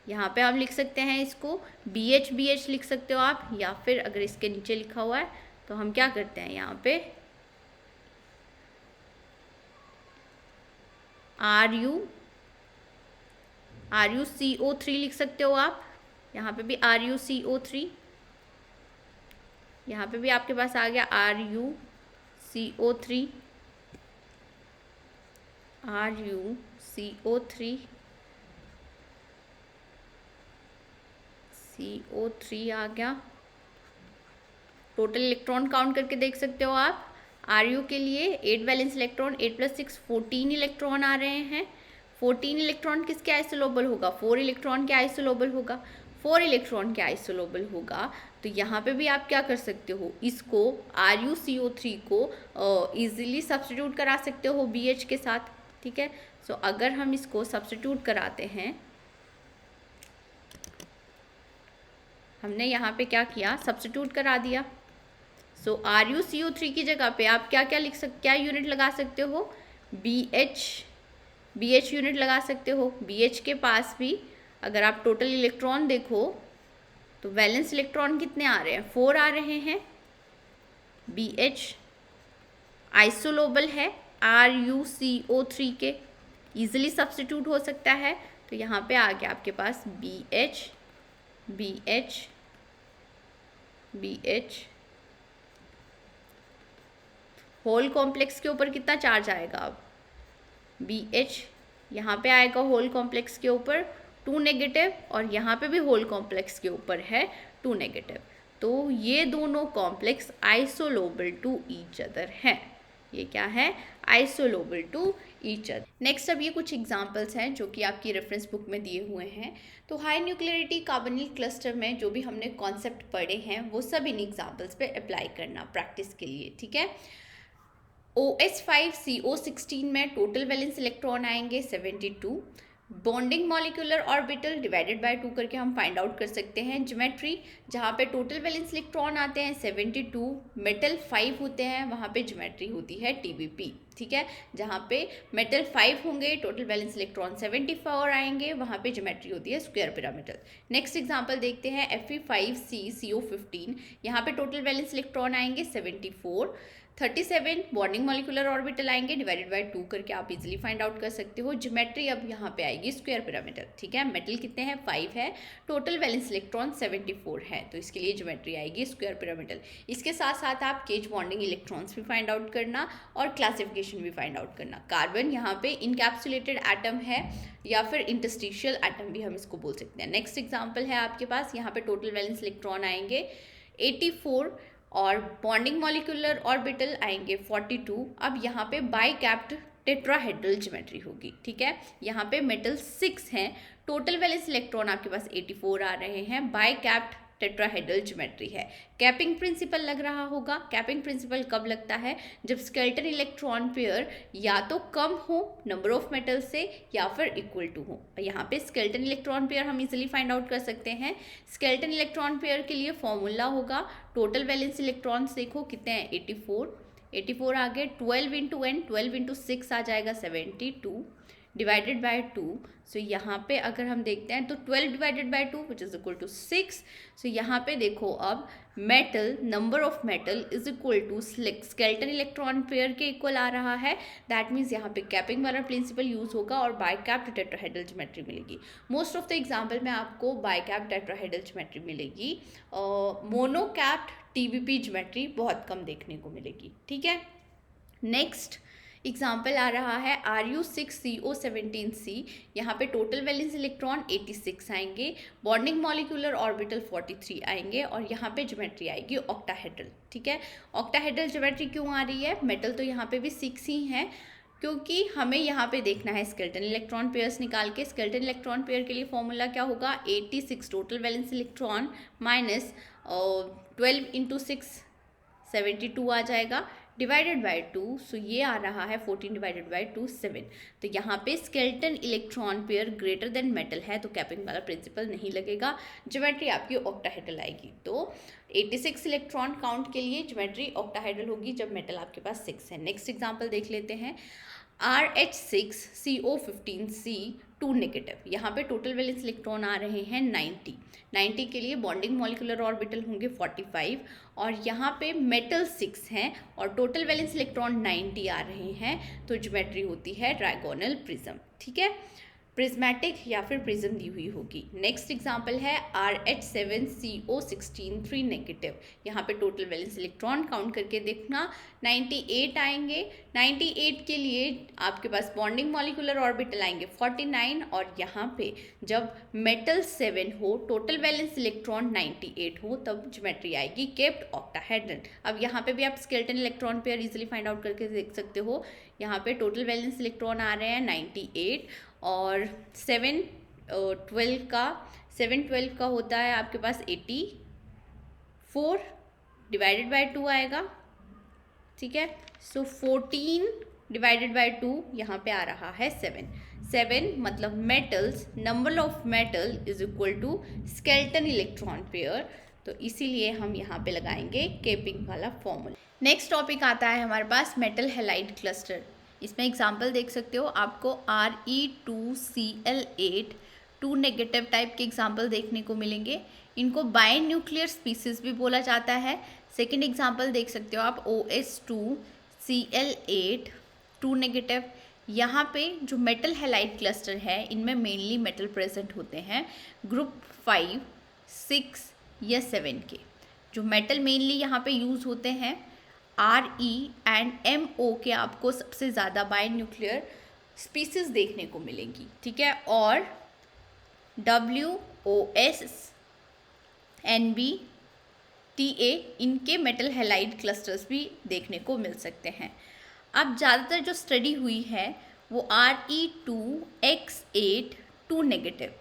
यहाँ पे आप लिख सकते हैं इसको BH लिख सकते हो आप, या फिर अगर इसके नीचे लिखा हुआ है तो हम क्या करते हैं यहाँ पे RuCO3 लिख सकते हो आप। यहाँ पे भी RuCO3, यहाँ पे भी आपके पास आ गया RuCO3 CO3 आ गया। टोटल इलेक्ट्रॉन काउंट करके देख सकते हो आप। Ru के लिए 8 वैलेंस इलेक्ट्रॉन, 8 + 6 14 इलेक्ट्रॉन आ रहे हैं। 14 इलेक्ट्रॉन किसके आइसोलोबल होगा? 4 इलेक्ट्रॉन के आइसोलोबल होगा। 4 इलेक्ट्रॉन के आइसोलोबल होगा तो यहाँ पे भी आप क्या कर सकते हो, इसको RuCO3 को ईजिली सब्स्टिट्यूट करा सकते हो BH के साथ, ठीक है। सो अगर हम इसको सब्स्टिट्यूट कराते हैं, हमने यहाँ पे क्या किया, सब्स्टिट्यूट करा दिया। सो RuCO3 की जगह पे आप क्या यूनिट लगा सकते हो? BH यूनिट लगा सकते हो। BH के पास भी अगर आप टोटल इलेक्ट्रॉन देखो तो वैलेंस इलेक्ट्रॉन कितने आ रहे हैं? 4 आ रहे हैं। BH आइसोलोबल है RuCO3 के, ईजिली सब्स्टिट्यूट हो सकता है। तो यहाँ पे आ गया आपके पास BH होल कॉम्प्लेक्स के ऊपर कितना चार्ज आएगा? अब BH यहाँ पे आएगा होल कॉम्प्लेक्स के ऊपर 2 नेगेटिव, और यहाँ पे भी होल कॉम्प्लेक्स के ऊपर है 2 नेगेटिव। तो ये दोनों complex isolobal to each other हैं। ये क्या है? Isolobal to each other. Next अब ये कुछ एग्जांपल्स हैं जो कि आपकी रेफरेंस बुक में दिए हुए हैं। तो हाई न्यूक्लियरिटी कार्बोनिल क्लस्टर में जो भी हमने कॉन्सेप्ट पढ़े हैं वो सब इन एग्जांपल्स पे अप्लाई करना प्रैक्टिस के लिए, ठीक है। OH5CO16 में टोटल वैलेंस इलेक्ट्रॉन आएंगे 72। Bonding molecular orbital divided by 2 करके हम फाइंड आउट कर सकते हैं ज्योमेट्री, जहाँ पे टोटल वैलेंस इलेक्ट्रॉन आते हैं 72, मेटल 5 होते हैं, वहाँ पे ज्योमेट्री होती है TBP, ठीक है। जहाँ पे मेटल 5 होंगे, टोटल वैलेंस इलेक्ट्रॉन 74 आएंगे, वहाँ पे ज्योमेट्री होती है स्क्वायर पिरामिडल। नेक्स्ट एग्जांपल देखते हैं Fe5CCO15, यहाँ पे टोटल वैलेंस इलेक्ट्रॉन आएंगे 74। 37 बॉन्डिंग मॉलिक्यूलर ऑर्बिटल आएंगे, डिवाइडेड बाय 2 करके आप इजीली फाइंड आउट कर सकते हो। ज्योमेट्री अब यहाँ पे आएगी स्क्वायर पिरामिडल, ठीक है। मेटल कितने हैं? 5 है, टोटल वैलेंस इलेक्ट्रॉन 74 है, तो इसके लिए ज्योमेट्री आएगी स्क्वायर पिरामिडल। इसके साथ साथ आप केज बॉन्डिंग इलेक्ट्रॉन्स भी फाइंड आउट करना और क्लासिफिकेशन भी फाइंड आउट करना। कार्बन यहाँ पे इनकैप्सुलेटेड एटम है या फिर इंटरस्टिशियल एटम भी हम इसको बोल सकते हैं। नेक्स्ट एग्जाम्पल है आपके पास, यहाँ पे टोटल वैलेंस इलेक्ट्रॉन आएंगे 84 और बॉन्डिंग मॉलिक्यूलर ऑर्बिटल आएंगे 42। अब यहाँ पे बाई कैप्ड टेट्राहेड्रल ज्योमेट्री होगी, ठीक है। यहाँ पे मेटल 6 हैं, टोटल वैलेंस इलेक्ट्रॉन आपके पास 84 आ रहे हैं, बाई कैप्ड टेट्राहेड्रल ज्योमेट्री है। कैपिंग प्रिंसिपल लग रहा होगा। कैपिंग प्रिंसिपल कब लगता है? जब स्केलेटन इलेक्ट्रॉन पेयर या तो कम हो नंबर ऑफ मेटल से या फिर इक्वल टू हो। यहाँ पे स्केलेटन इलेक्ट्रॉन पेयर हम इजीली फाइंड आउट कर सकते हैं। स्केलेटन इलेक्ट्रॉन पेयर के लिए फॉर्मूला होगा, टोटल वैलेंस इलेक्ट्रॉन्स देखो कितने हैं? 84 आगे 12 × n, 12 × 6 आ जाएगा 72 डिवाइडेड बाय 2। सो यहाँ पे अगर हम देखते हैं तो 12 divided by 2 which is equal to 6। So यहाँ पे देखो अब metal, number of metal is equal to skeleton electron pair के इक्वल आ रहा है। दैट मीन्स यहाँ पे कैपिंग वाला प्रिंसिपल यूज होगा और बाइकैप्ड टेट्राहेड्रल ज्योमेट्री मिलेगी। मोस्ट ऑफ द एग्जाम्पल में आपको बाइकैप्ड टेट्राहेड्रल ज्योमेट्री मिलेगी, मोनोकैप्ड TBP ज्योमेट्री बहुत कम देखने को मिलेगी, ठीक है। नेक्स्ट एग्जाम्पल आ रहा है Ru6CO17C, यहाँ पे टोटल वैलेंस इलेक्ट्रॉन 86 आएंगे, बॉन्डिंग मॉलिक्यूलर ऑर्बिटल 43 आएंगे और यहाँ पे ज्योमेट्री आएगी ऑक्टाहेड्रल, ठीक है। ऑक्टाहेड्रल ज्योमेट्री क्यों आ रही है? मेटल तो यहाँ पे भी 6 ही हैं, क्योंकि हमें यहाँ पे देखना है स्केलेटन इलेक्ट्रॉन पेयर्स निकाल के। स्केलेटन इलेक्ट्रॉन पेयर के लिए फॉर्मूला क्या होगा? 86 टोटल वैलेंस इलेक्ट्रॉन माइनस 12 × 6 72 आ जाएगा डिवाइडेड बाय 2। सो ये आ रहा है 14 डिवाइडेड बाय 2 7। तो यहाँ पे skeleton electron pair greater than metal है तो कैपिंग वाला प्रिंसिपल नहीं लगेगा, ज्योमेट्री आपकी ऑक्टाहेड्रल आएगी। तो 86 इलेक्ट्रॉन काउंट के लिए ज्योमेट्री ऑक्टाहेड्रल होगी जब मेटल आपके पास 6 है। नेक्स्ट एग्जाम्पल देख लेते हैं RH6CO15C 2 नेगेटिव, यहाँ पे टोटल वैलेंस इलेक्ट्रॉन आ रहे हैं 90 के लिए बॉन्डिंग मॉलिक्यूलर ऑर्बिटल होंगे 45 और यहाँ पे मेटल 6 हैं और टोटल वैलेंस इलेक्ट्रॉन 90 आ रहे हैं तो ज्योमेट्री होती है ट्रायगोनल प्रिज्म, ठीक है। प्रिज्मेटिक या फिर प्रिज्म दी हुई होगी। नेक्स्ट एग्जांपल है RH7CO16 3 नेगेटिव। यहाँ पे टोटल वैलेंस इलेक्ट्रॉन काउंट करके देखना 98 आएंगे। 98 के लिए आपके पास बॉन्डिंग मॉलिक्यूलर ऑर्बिटल आएंगे 49, और यहाँ पे जब मेटल 7 हो, टोटल वैलेंस इलेक्ट्रॉन 98 हो, तब ज्योमेट्री आएगी केप्ट ऑक्टाहेड्रन। अब यहाँ पे भी आप skeleton electron pair easily find out करके देख सकते हो। यहाँ पे टोटल वैलेंस इलेक्ट्रॉन आ रहे हैं 98, और 712 का होता है आपके पास 84 डिवाइडेड बाय 2 आएगा, ठीक है। सो 14 डिवाइडेड बाय 2 यहाँ पे आ रहा है 7 मतलब metals, number of metal is equal to skeleton electron pair, तो इसीलिए हम यहाँ पे लगाएंगे केपिंग वाला फॉर्मूला। नेक्स्ट टॉपिक आता है हमारे पास मेटल हैलाइड क्लस्टर। इसमें एग्जाम्पल देख सकते हो, आपको Re2Cl8 2 नेगेटिव टाइप के एग्जाम्पल देखने को मिलेंगे। इनको बाय न्यूक्लियर स्पीसीज भी बोला जाता है। सेकेंड एग्जाम्पल देख सकते हो आप OS2Cl8 2 नेगेटिव। यहाँ पे जो मेटल हैलाइड क्लस्टर है, इनमें मेनली मेटल प्रेजेंट होते हैं ग्रुप 5, 6 या 7 के। जो मेटल मेनली यहाँ पे यूज होते हैं RE एंड MO के आपको सबसे ज़्यादा बाय न्यूक्लियर स्पीसीज देखने को मिलेंगी, ठीक है। और WOS NB TA इनके मेटल हैलाइड क्लस्टर्स भी देखने को मिल सकते हैं। अब ज़्यादातर जो स्टडी हुई है वो Re2X8 2 नेगेटिव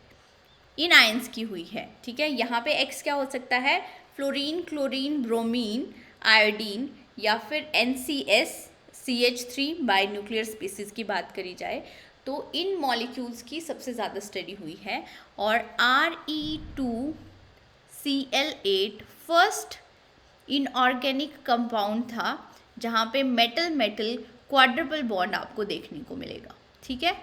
इन आयंस की हुई है, ठीक है। यहाँ पे X क्या हो सकता है, फ्लोरीन, क्लोरीन, ब्रोमीन, आयोडीन, या फिर NCS CH3 bye nuclear species की बात करी जाए तो इन मॉलिक्यूल्स की सबसे ज़्यादा स्टडी हुई है। और Re2Cl8 फर्स्ट इनऑर्गेनिक कंपाउंड था जहाँ पे मेटल मेटल क्वाड्रपल बॉन्ड आपको देखने को मिलेगा, ठीक है।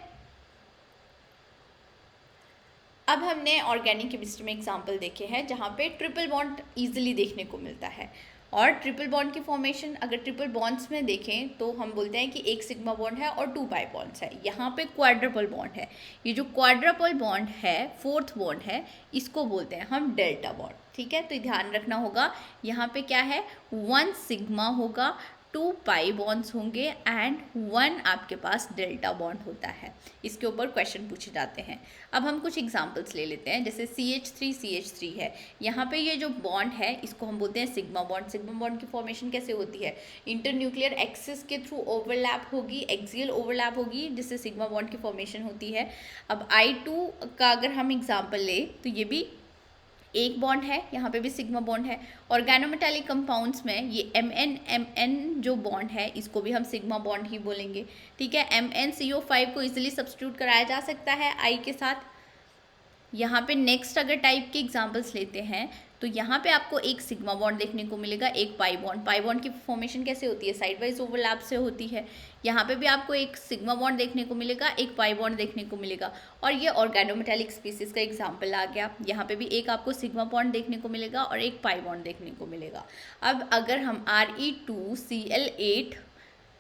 अब हमने ऑर्गेनिक केमिस्ट्री में एग्जाम्पल देखे हैं जहाँ पे ट्रिपल बॉन्ड ईजिली देखने को मिलता है। और ट्रिपल बॉन्ड की फॉर्मेशन अगर ट्रिपल बॉन्ड्स में देखें तो हम बोलते हैं कि एक सिग्मा बॉन्ड है और 2 पाई बॉन्ड्स है। यहाँ पे क्वाड्रपल बॉन्ड है। ये जो क्वाड्रपल बॉन्ड है, फोर्थ बॉन्ड है, इसको बोलते हैं हम डेल्टा बॉन्ड, ठीक है। तो ध्यान रखना होगा, यहाँ पे क्या है, 1 सिग्मा होगा, 2 पाई बॉन्ड्स होंगे एंड 1 आपके पास डेल्टा बॉन्ड होता है। इसके ऊपर क्वेश्चन पूछे जाते हैं। अब हम कुछ एग्जांपल्स ले लेते हैं, जैसे CH3 है। यहाँ पे ये जो बॉन्ड है इसको हम बोलते हैं सिग्मा बॉन्ड। सिग्मा बॉन्ड की फॉर्मेशन कैसे होती है, इंटरन्यूक्लियर एक्सिस के थ्रू ओवरलैप होगी, एक्सियल ओवरलैप होगी, जिससे सिग्मा बॉन्ड की फॉर्मेशन होती है। अब I2 का अगर हम एग्जाम्पल ले तो ये भी एक बॉन्ड है, यहाँ पे भी सिग्मा बॉन्ड है। ऑर्गेनोमेटालिक कंपाउंड्स में ये MN जो बॉन्ड है इसको भी हम सिग्मा बॉन्ड ही बोलेंगे, ठीक है। MnCO5 को इजीली सब्स्टिट्यूट कराया जा सकता है I के साथ। यहाँ पे नेक्स्ट अगर टाइप के एग्जांपल्स लेते हैं तो यहाँ पे आपको एक सिग्मा बॉन्ड देखने को मिलेगा, एक पाई बॉन्ड। पाई बॉन्ड की फॉर्मेशन कैसे होती है, साइड वाइज ओवरलैप से होती है। यहाँ पे भी आपको एक सिग्मा बॉन्ड देखने को मिलेगा, एक पाई बॉन्ड देखने को मिलेगा। और ये ऑर्गेनोमेटालिक स्पीसीज का एग्जाम्पल आ गया। यहाँ पे भी एक आपको सिग्मा बॉन्ड देखने को मिलेगा और एक पाई बॉन्ड देखने को मिलेगा। अब अगर हम Re2Cl8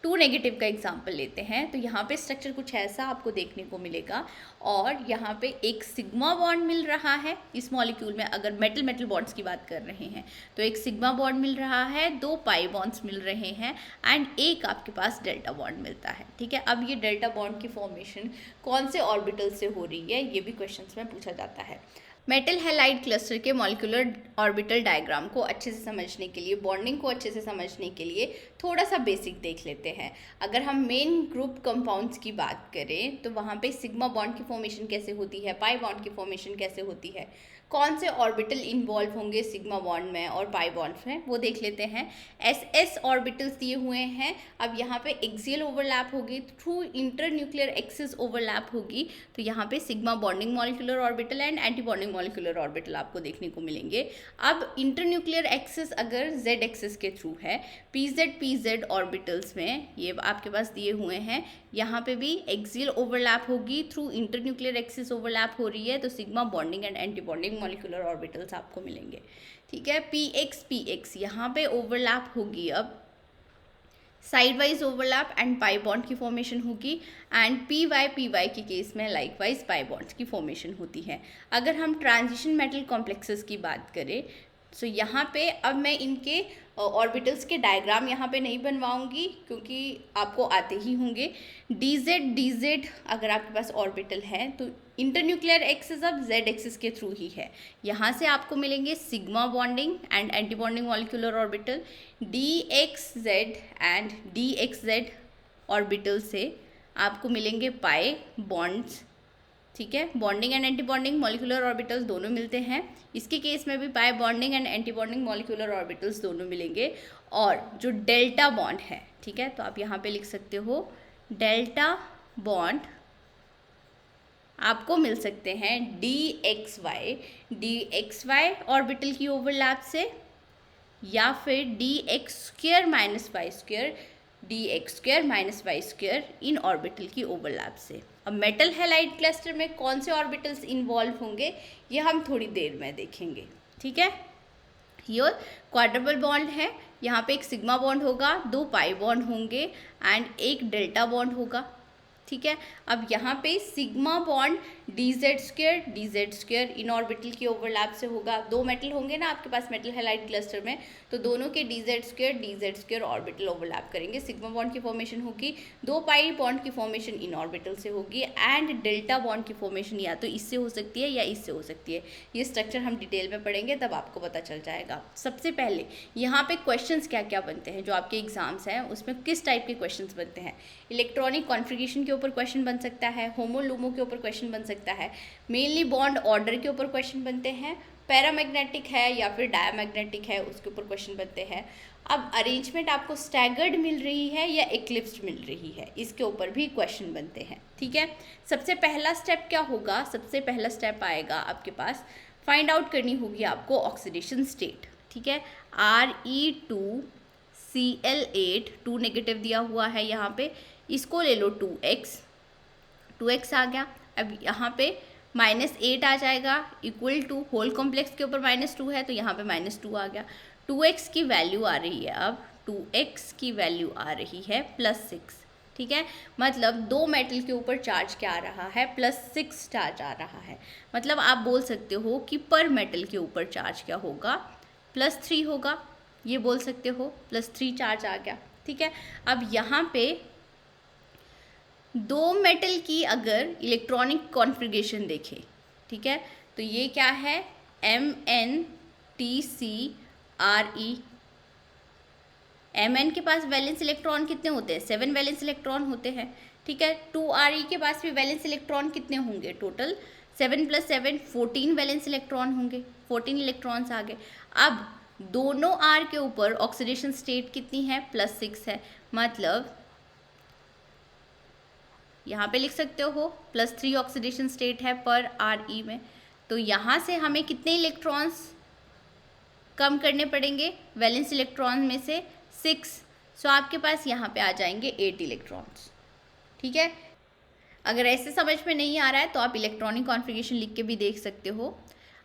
2 नेगेटिव का एग्जाम्पल लेते हैं तो यहाँ पे स्ट्रक्चर कुछ ऐसा आपको देखने को मिलेगा, और यहाँ पे एक सिग्मा बॉन्ड मिल रहा है इस मॉलिक्यूल में। अगर मेटल मेटल बॉन्ड्स की बात कर रहे हैं तो एक सिग्मा बॉन्ड मिल रहा है, 2 पाई बॉन्ड्स मिल रहे हैं एंड एक आपके पास डेल्टा बॉन्ड मिलता है, ठीक है। अब ये डेल्टा बॉन्ड की फॉर्मेशन कौन से ऑर्बिटल से हो रही है, ये भी क्वेश्चन में पूछा जाता है। मेटल हैलाइड क्लस्टर के मॉलिक्यूलर ऑर्बिटल डायग्राम को अच्छे से समझने के लिए, बॉन्डिंग को अच्छे से समझने के लिए थोड़ा सा बेसिक देख लेते हैं। अगर हम मेन ग्रुप कंपाउंड्स की बात करें तो वहाँ पे सिग्मा बॉन्ड की फॉर्मेशन कैसे होती है, पाई बॉन्ड की फॉर्मेशन कैसे होती है, कौन से ऑर्बिटल इन्वॉल्व होंगे सिग्मा बॉन्ड में और पाई बॉन्ड में, वो देख लेते हैं। SS ऑर्बिटल्स दिए हुए हैं। अब यहाँ पे एक्सियल ओवरलैप होगी, थ्रू इंटरन्यूक्लियर एक्सिस ओवरलैप होगी, तो यहाँ पे sigma bonding molecular orbital and anti bonding molecular orbital आपको देखने को मिलेंगे। अब इंटरन्यूक्लियर एक्सिस अगर Z एक्सिस के थ्रू है, PZ ऑर्बिटल्स में ये आपके पास दिए हुए हैं, यहाँ पे भी एक्सियल ओवरलैप होगी, थ्रू इंटरन्यूक्लियर एक्सिस ओवरलैप हो रही है, तो sigma bonding and anti bonding molecular orbitals आपको मिलेंगे, ठीक है। PX यहाँ पे ओवरलैप होगी अब side wise overlap and pi bond की फॉर्मेशन होगी, एंड पी वाई के केस में लाइक वाइज पाई बॉन्ड्स की फॉर्मेशन होती है। अगर हम ट्रांजिशन मेटल कॉम्प्लेक्सेस की बात करें तो यहाँ पे अब मैं इनके ऑर्बिटल्स के डायग्राम यहाँ पे नहीं बनवाऊंगी क्योंकि आपको आते ही होंगे। डी जेड अगर आपके पास ऑर्बिटल है तो इंटरन्यूक्लियर एक्सिस अब जेड एक्सिस के थ्रू ही है। यहाँ से आपको मिलेंगे sigma bonding and anti bonding molecular orbital, D x Z and D x Z orbital से आपको मिलेंगे पाई बॉन्ड्स, ठीक है। Bonding and anti bonding molecular orbitals दोनों मिलते हैं। इसके केस में भी pi bonding and anti bonding molecular orbitals दोनों मिलेंगे। और जो डेल्टा बॉन्ड है, ठीक है, तो आप यहाँ पे लिख सकते हो डेल्टा बॉन्ड आपको मिल सकते हैं डी एक्स वाई ऑर्बिटल की ओवरलैप से, या फिर D X square minus Y square इन ऑर्बिटल की ओवरलैप से। अब मेटल हैलाइड क्लस्टर में कौन से ऑर्बिटल्स इन्वॉल्व होंगे ये हम थोड़ी देर में देखेंगे, ठीक है। ये क्वाड्रपल बॉन्ड है, यहाँ पे एक सिग्मा बॉन्ड होगा, 2 पाई बॉन्ड होंगे एंड एक डेल्टा बॉन्ड होगा, ठीक है। अब यहाँ पे sigma bond D Z square इन ऑर्बिटल की ओवरलैप से होगा। 2 मेटल होंगे ना आपके पास मेटल हैलाइड क्लस्टर में, तो दोनों के D Z square orbital overlap करेंगे। सिग्मा बॉन्ड की फॉर्मेशन होगी, 2 पाई बॉन्ड की फॉर्मेशन इन ऑर्बिटल से होगी, एंड डेल्टा बॉन्ड की फॉर्मेशन या तो इससे हो सकती है या इससे हो सकती है। ये स्ट्रक्चर हम डिटेल में पढ़ेंगे तब आपको पता चल जाएगा। सबसे पहले यहाँ पे क्वेश्चंस क्या क्या बनते हैं, जो आपके एग्जाम्स हैं उसमें किस टाइप के क्वेश्चंस बनते हैं। इलेक्ट्रॉनिक कॉन्फ़िगरेशन के ऊपर क्वेश्चन बन सकता है, होमो लूमो के ऊपर क्वेश्चन बन सकता है, मेनली बॉन्ड ऑर्डर के ऊपर क्वेश्चन बनते हैं, पैरामैग्नेटिक है या फिर डायमैग्नेटिक है उसके ऊपर क्वेश्चन बनते हैं। अब अरेंजमेंट आपको स्टैगर्ड मिल रही है या इक्लिप्स्ड मिल रही है, इसके ऊपर भी क्वेश्चन बनते हैं, ठीक है। सबसे पहला स्टेप क्या होगा, सबसे पहला स्टेप आएगा आपके पास, फाइंड आउट करनी होगी आपको ऑक्सीडेशन स्टेट, ठीक है। Re2Cl8, 2 नेगेटिव दिया हुआ है यहाँ पे, इसको ले लो 2x आ गया। अब यहाँ पे -8 आ जाएगा इक्वल टू होल कॉम्प्लेक्स के ऊपर -2 है तो यहाँ पे -2 आ गया। 2x की वैल्यू आ रही है, अब 2x की वैल्यू आ रही है +6, ठीक है। मतलब 2 मेटल के ऊपर चार्ज क्या आ रहा है, +6 चार्ज आ रहा है। मतलब आप बोल सकते हो कि पर मेटल के ऊपर चार्ज क्या होगा, +3 होगा, ये बोल सकते हो, +3 चार्ज आ गया, ठीक है। अब यहाँ पे 2 मेटल की अगर इलेक्ट्रॉनिक कॉन्फ़िगरेशन देखें, ठीक है, तो ये क्या है, MnTcRe। Mn के पास वैलेंस इलेक्ट्रॉन कितने होते हैं, 7 वैलेंस इलेक्ट्रॉन होते हैं, ठीक है। 2Re के पास भी वैलेंस इलेक्ट्रॉन कितने होंगे, टोटल 7 + 7 14 वैलेंस इलेक्ट्रॉन होंगे, 14 इलेक्ट्रॉन्स आ गए। अब दोनों R के ऊपर ऑक्सीडेशन स्टेट कितनी है, +6 है, मतलब यहाँ पे लिख सकते हो +3 ऑक्सीडेशन स्टेट है पर Re में। तो यहाँ से हमें कितने इलेक्ट्रॉन्स कम करने पड़ेंगे, वैलेंस इलेक्ट्रॉन में से 6, सो आपके पास यहाँ पे आ जाएंगे 8 इलेक्ट्रॉन्स, ठीक है। अगर ऐसे समझ में नहीं आ रहा है तो आप इलेक्ट्रॉनिक कॉन्फ़िगरेशन लिख के भी देख सकते हो।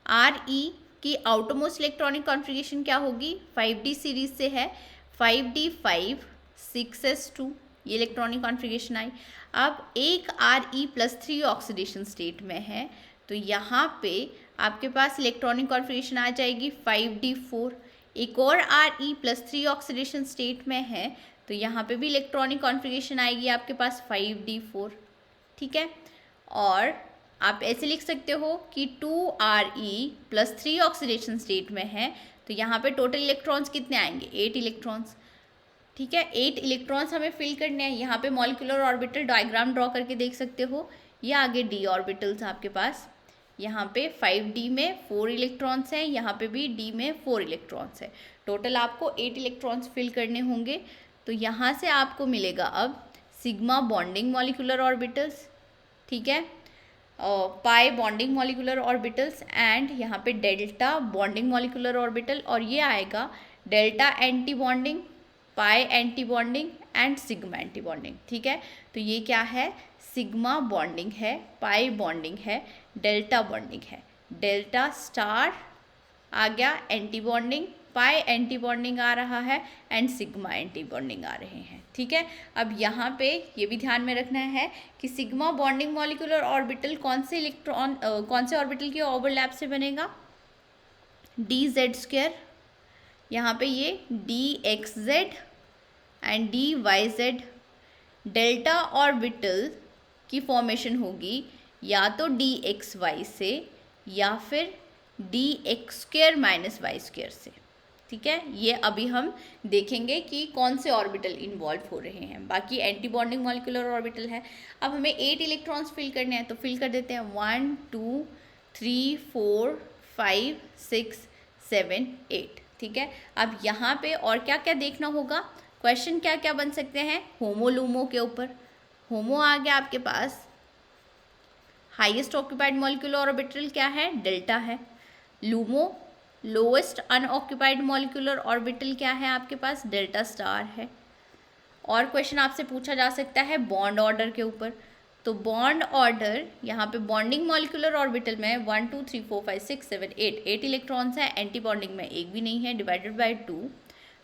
Re की आउटरमोस्ट इलेक्ट्रॉनिक कॉन्फ़िगरेशन क्या होगी, 5d सीरीज से है, 5d5 6s2, ये इलेक्ट्रॉनिक कॉन्फ़िगरेशन आई। अब एक Re+3 ऑक्सीडेशन स्टेट में है तो यहाँ पे आपके पास इलेक्ट्रॉनिक कॉन्फ़िगरेशन आ जाएगी 5d4। एक और Re+3 ऑक्सीडेशन स्टेट में है तो यहाँ पे भी इलेक्ट्रॉनिक कॉन्फ़िगरेशन आएगी आपके पास 5d4, ठीक है। और आप ऐसे लिख सकते हो कि 2Re+3 ऑक्सीडेशन स्टेट में है तो यहाँ पे टोटल इलेक्ट्रॉन्स कितने आएंगे, 8 इलेक्ट्रॉन्स, ठीक है। 8 इलेक्ट्रॉन्स हमें फिल करने हैं। यहाँ पे मॉलिक्यूलर ऑर्बिटल डायग्राम ड्रॉ करके देख सकते हो, ये आगे d ऑर्बिटल्स आपके पास, यहाँ पे 5d में 4 इलेक्ट्रॉन्स हैं, यहाँ पे भी d में 4 इलेक्ट्रॉन्स है, टोटल आपको 8 इलेक्ट्रॉन्स फिल करने होंगे। तो यहाँ से आपको मिलेगा अब सिग्मा बॉन्डिंग मॉलिक्यूलर ऑर्बिटल्स, ठीक है, pi bonding molecular orbitals and यहाँ पे डेल्टा बॉन्डिंग मॉलिक्यूलर ऑर्बिटल, और ये आएगा delta anti bonding, pi anti bonding and sigma anti bonding, ठीक है। तो ये क्या है, सिग्मा बॉन्डिंग है, पाई बॉन्डिंग है, डेल्टा बॉन्डिंग है, डेल्टा स्टार आ गया एंटी बॉन्डिंग, पाई एंटी बॉन्डिंग आ रहा है एंड सिग्मा एंटी बॉन्डिंग आ रहे हैं, ठीक है। अब यहाँ पे ये भी ध्यान में रखना है कि सिग्मा बॉन्डिंग मॉलिक्यूलर ऑर्बिटल कौन से ऑर्बिटल की ओवरलैप से बनेगा, dz², यहाँ पे ये dxz and dyz delta orbital की फॉर्मेशन होगी या तो dxy से या फिर dx² माइनस y² से, ठीक है। ये अभी हम देखेंगे कि कौन से ऑर्बिटल इन्वॉल्व हो रहे हैं। बाकी एंटी बॉन्डिंग मॉलिक्यूलर ऑर्बिटल है। अब हमें 8 इलेक्ट्रॉन्स फिल करने हैं, तो फिल कर देते हैं 1 2 3 4 5 6 7 8, ठीक है। अब यहाँ पे और क्या क्या देखना होगा, क्वेश्चन क्या क्या बन सकते हैं, होमो लूमो के ऊपर। होमो आ गया आपके पास, हाईएस्ट ऑक्यूपाइड मॉलिक्यूलर ऑर्बिटल क्या है, डेल्टा है। LUMO lowest unoccupied molecular orbital क्या है आपके पास, डेल्टा स्टार है। और क्वेश्चन आपसे पूछा जा सकता है बॉन्ड ऑर्डर के ऊपर, तो बॉन्ड ऑर्डर यहाँ पे बॉन्डिंग मॉलिक्यूलर ऑर्बिटल में 1 2 3 4 5 6 7 8 इलेक्ट्रॉन्स है, एंटी बॉन्डिंग में एक भी नहीं है, डिवाइडेड बाय 2,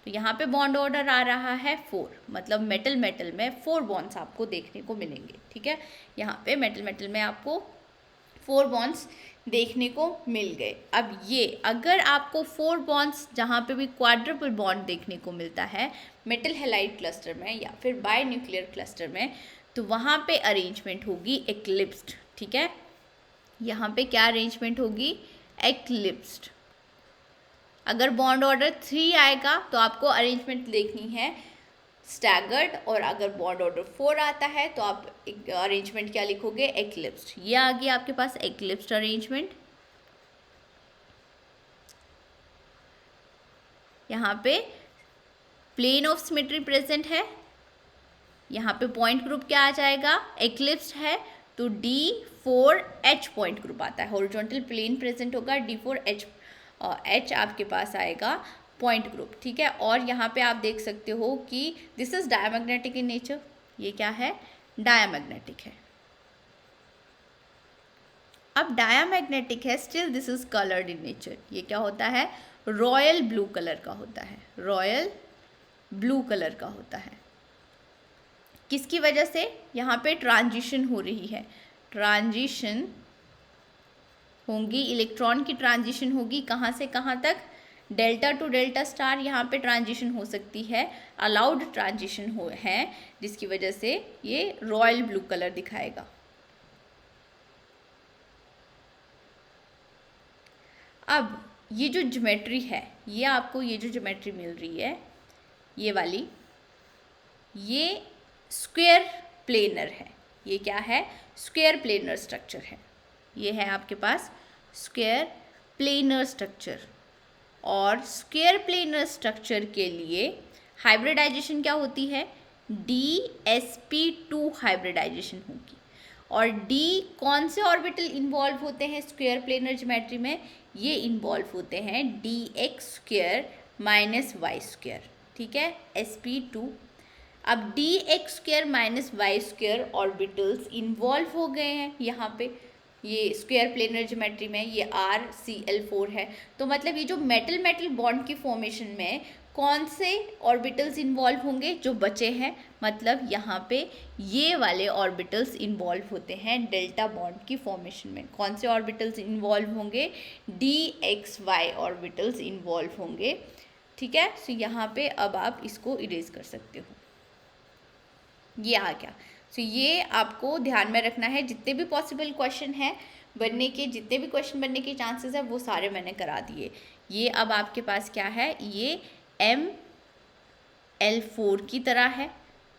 तो यहाँ पे बॉन्ड ऑर्डर आ रहा है 4, मतलब मेटल में 4 बॉन्ड्स आपको देखने को मिलेंगे, ठीक है। यहाँ पे मेटल में आपको 4 बॉन्ड्स देखने को मिल गए। अब ये अगर आपको 4 बॉन्ड्स जहाँ पे भी क्वाड्रपल बॉन्ड देखने को मिलता है मेटल हैलाइड क्लस्टर में या फिर बाय न्यूक्लियर क्लस्टर में, तो वहाँ पे अरेंजमेंट होगी एक्लिप्स्ड, ठीक है। यहाँ पे क्या अरेंजमेंट होगी, एक्लिप्स्ड। अगर बॉन्ड ऑर्डर 3 आएगा तो आपको अरेंजमेंट देखनी है स्टैगर्ड, और अगर बॉन्ड ऑर्डर 4 आता है तो आप अरेंजमेंट क्या लिखोगे, एक्लिप्स्ड। ये आ गया आपके पास एक्लिप्स्ड अरेंजमेंट। यहाँ पे प्लेन ऑफ सिमेट्री प्रेजेंट है, यहाँ पे पॉइंट ग्रुप क्या आ जाएगा, एक्लिप्स्ड है तो D4H पॉइंट ग्रुप आता है, हॉरिजॉन्टल प्लेन प्रेजेंट होगा, D4H H आपके पास आएगा पॉइंट ग्रुप, ठीक है। और यहाँ पे आप देख सकते हो कि this is diamagnetic in nature, ये क्या है, डायमैग्नेटिक है। अब डायमैग्नेटिक है, still this is coloured in nature, ये क्या होता है, रॉयल ब्लू कलर का होता है, रॉयल ब्लू कलर का होता है। किसकी वजह से, यहाँ पे ट्रांजिशन हो रही है, ट्रांजिशन होंगी, इलेक्ट्रॉन की ट्रांजिशन होगी, कहाँ से कहाँ तक, डेल्टा टू डेल्टा स्टार, यहाँ पे ट्रांजिशन हो सकती है, अलाउड ट्रांजिशन है, जिसकी वजह से ये रॉयल ब्लू कलर दिखाएगा। अब ये जो ज्योमेट्री है, ये आपको ये जो ज्योमेट्री मिल रही है ये वाली, ये स्क्वायर प्लेनर है, ये क्या है, स्क्वायर प्लेनर स्ट्रक्चर है, ये है आपके पास स्क्वायर प्लेनर स्ट्रक्चर। और स्क्वायर प्लेनर स्ट्रक्चर के लिए हाइब्रिडाइजेशन क्या होती है, DsP2 हाइब्रिडाइजेशन होगी। और D कौन से ऑर्बिटल इन्वॉल्व होते हैं स्क्वायर प्लेनर ज्योमेट्री में, ये इन्वॉल्व होते हैं dx² माइनस y², ठीक है, sp2। अब dx² minus y² orbitals involve हो गए हैं यहाँ पे, ये स्क्वायर प्लेनर ज्योमेट्री में, ये RCl4 है, तो मतलब ये जो मेटल बॉन्ड की फॉर्मेशन में कौन से ऑर्बिटल्स इन्वॉल्व होंगे, जो बचे हैं, मतलब यहाँ पे ये वाले ऑर्बिटल्स इन्वॉल्व होते हैं डेल्टा बॉन्ड की फॉर्मेशन में। कौन से ऑर्बिटल्स इन्वॉल्व होंगे, dxy ऑर्बिटल्स इन्वॉल्व होंगे, ठीक है। सो यहाँ पे अब आप इसको इरेज कर सकते हो, ये आ गया। सो ये आपको ध्यान में रखना है, जितने भी पॉसिबल क्वेश्चन हैं बनने के, जितने भी क्वेश्चन बनने के चांसेस है वो सारे मैंने करा दिए। ये अब आपके पास क्या है, ये ML4 की तरह है,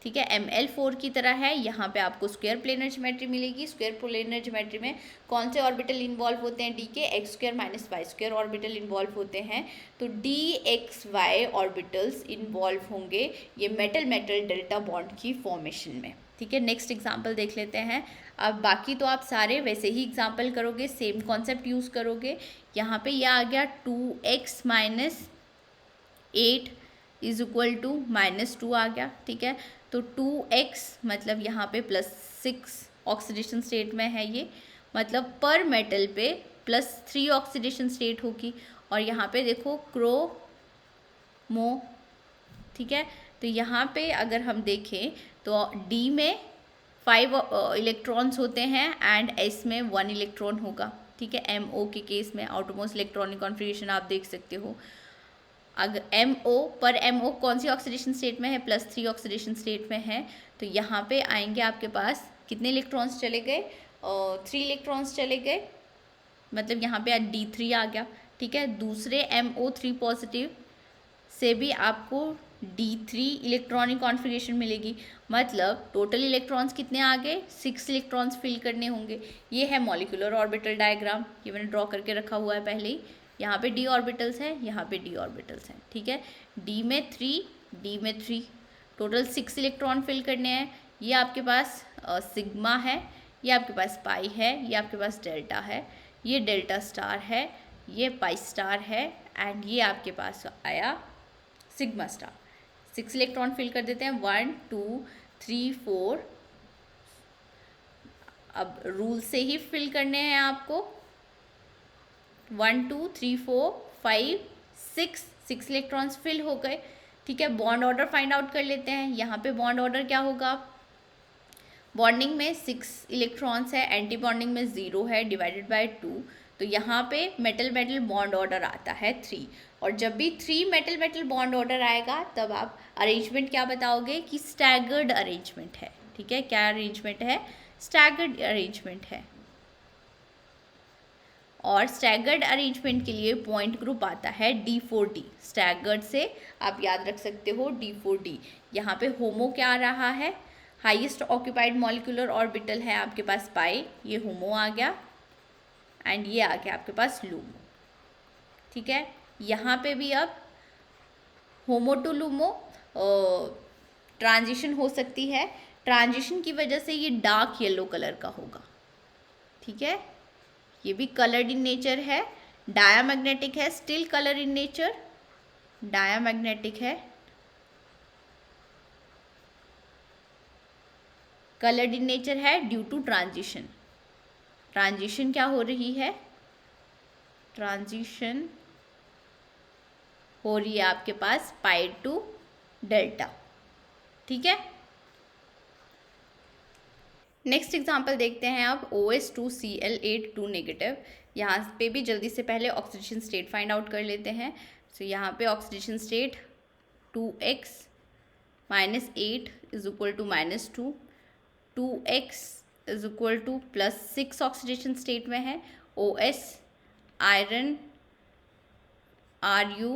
ठीक है, ML4 की तरह है। यहाँ पे आपको स्क्वायर प्लेनर ज्योमेट्री मिलेगी। स्क्वायर प्लेनर ज्योमेट्री में कौन से ऑर्बिटल इन्वॉल्व होते हैं, D के x² minus y² orbital involve होते हैं, तो dxy ऑर्बिटल्स इन्वॉल्व होंगे ये मेटल डेल्टा बॉन्ड की फॉर्मेशन में, ठीक है। नेक्स्ट एग्जाम्पल देख लेते हैं। अब बाकी तो आप सारे वैसे ही एग्जाम्पल करोगे, सेम कॉन्सेप्ट यूज़ करोगे। यहाँ पे यह आ गया 2x minus 8 is equal to -2 आ गया, ठीक है। तो 2x मतलब यहाँ पे +6 ऑक्सीडेशन स्टेट में है ये, मतलब पर मेटल पे +3 ऑक्सीडेशन स्टेट होगी। और यहाँ पे देखो मो, ठीक है। तो यहाँ पे अगर हम देखें तो डी में 5 इलेक्ट्रॉन्स होते हैं एंड एस में 1 इलेक्ट्रॉन होगा, ठीक है। एम ओ के केस में आउटरमोस्ट इलेक्ट्रॉनिक कॉन्फ़िगरेशन आप देख सकते हो। अगर एम ओ पर एम ओ कौन सी ऑक्सीडेशन स्टेट में है, +3 ऑक्सीडेशन स्टेट में है, तो यहाँ पे आएंगे आपके पास कितने इलेक्ट्रॉन्स चले गए, 3 इलेक्ट्रॉन्स चले गए, मतलब यहाँ पे D3 आ गया, ठीक है। दूसरे MO3 पॉजिटिव से भी आपको D3 इलेक्ट्रॉनिक कॉन्फ़िगरेशन मिलेगी, मतलब टोटल इलेक्ट्रॉन्स कितने आ गए, 6 इलेक्ट्रॉन्स फिल करने होंगे। ये है मॉलिक्यूलर ऑर्बिटल डायग्राम, ये मैंने ड्रॉ करके रखा हुआ है पहले ही। यहाँ पे d ऑर्बिटल्स हैं, यहाँ पे d ऑर्बिटल्स हैं, ठीक है। d में 3 टोटल 6 इलेक्ट्रॉन फिल करने हैं। ये आपके पास सिग्मा है, ये आपके पास पाई है, ये आपके पास डेल्टा है, ये डेल्टा स्टार है, ये पाई स्टार है एंड ये आपके पास आया सिग्मा स्टार। 6 इलेक्ट्रॉन फिल कर देते हैं, 1 2 3 4। अब रूल से ही फिल करने हैं आपको, 1 2 3 4 5 6 इलेक्ट्रॉन्स फिल हो गए, ठीक है। बॉन्ड ऑर्डर फाइंड आउट कर लेते हैं। यहाँ पे बॉन्ड ऑर्डर क्या होगा, बॉन्डिंग में 6 इलेक्ट्रॉन्स है, एंटी बॉन्डिंग में 0 है, डिवाइडेड बाय 2। तो यहाँ पे मेटल मेटल बॉन्ड ऑर्डर आता है 3, और जब भी 3 मेटल मेटल बॉन्ड ऑर्डर आएगा तब आप अरेंजमेंट क्या बताओगे कि स्टैगर्ड अरेंजमेंट है, ठीक है। क्या अरेंजमेंट है, स्टैगर्ड अरेंजमेंट है। और स्टैगर्ड अरेंजमेंट के लिए पॉइंट ग्रुप आता है D4D। स्टैगर्ड से आप याद रख सकते हो D4D। यहाँ पे होमो क्या आ रहा है, हाईएस्ट ऑक्यूपाइड मॉलिक्यूलर ऑर्बिटल है आपके पास पाई, ये होमो आ गया एंड ये आ गया आपके पास लूमो, ठीक है। यहाँ पे भी अब होमो टू लूमो ट्रांजिशन हो सकती है, ट्रांजिशन की वजह से ये डार्क येलो कलर का होगा, ठीक है। ये भी कलर्ड इन नेचर है, डायामैग्नेटिक है, still colour in nature, diamagnetic है, कलर्ड इन नेचर है ड्यू टू ट्रांजिशन। ट्रांजिशन क्या हो रही है, ट्रांजिशन हो रही है आपके पास पाई टू डेल्टा, ठीक है। नेक्स्ट एग्जांपल देखते हैं अब OS2Cl8 2 नेगेटिव। यहाँ पे भी जल्दी से पहले ऑक्सीडेशन स्टेट फाइंड आउट कर लेते हैं। तो यहाँ पे oxidation state 2x - 8 is equal to -2, 2x is equal to +6 oxidation state में है। OS iron Ru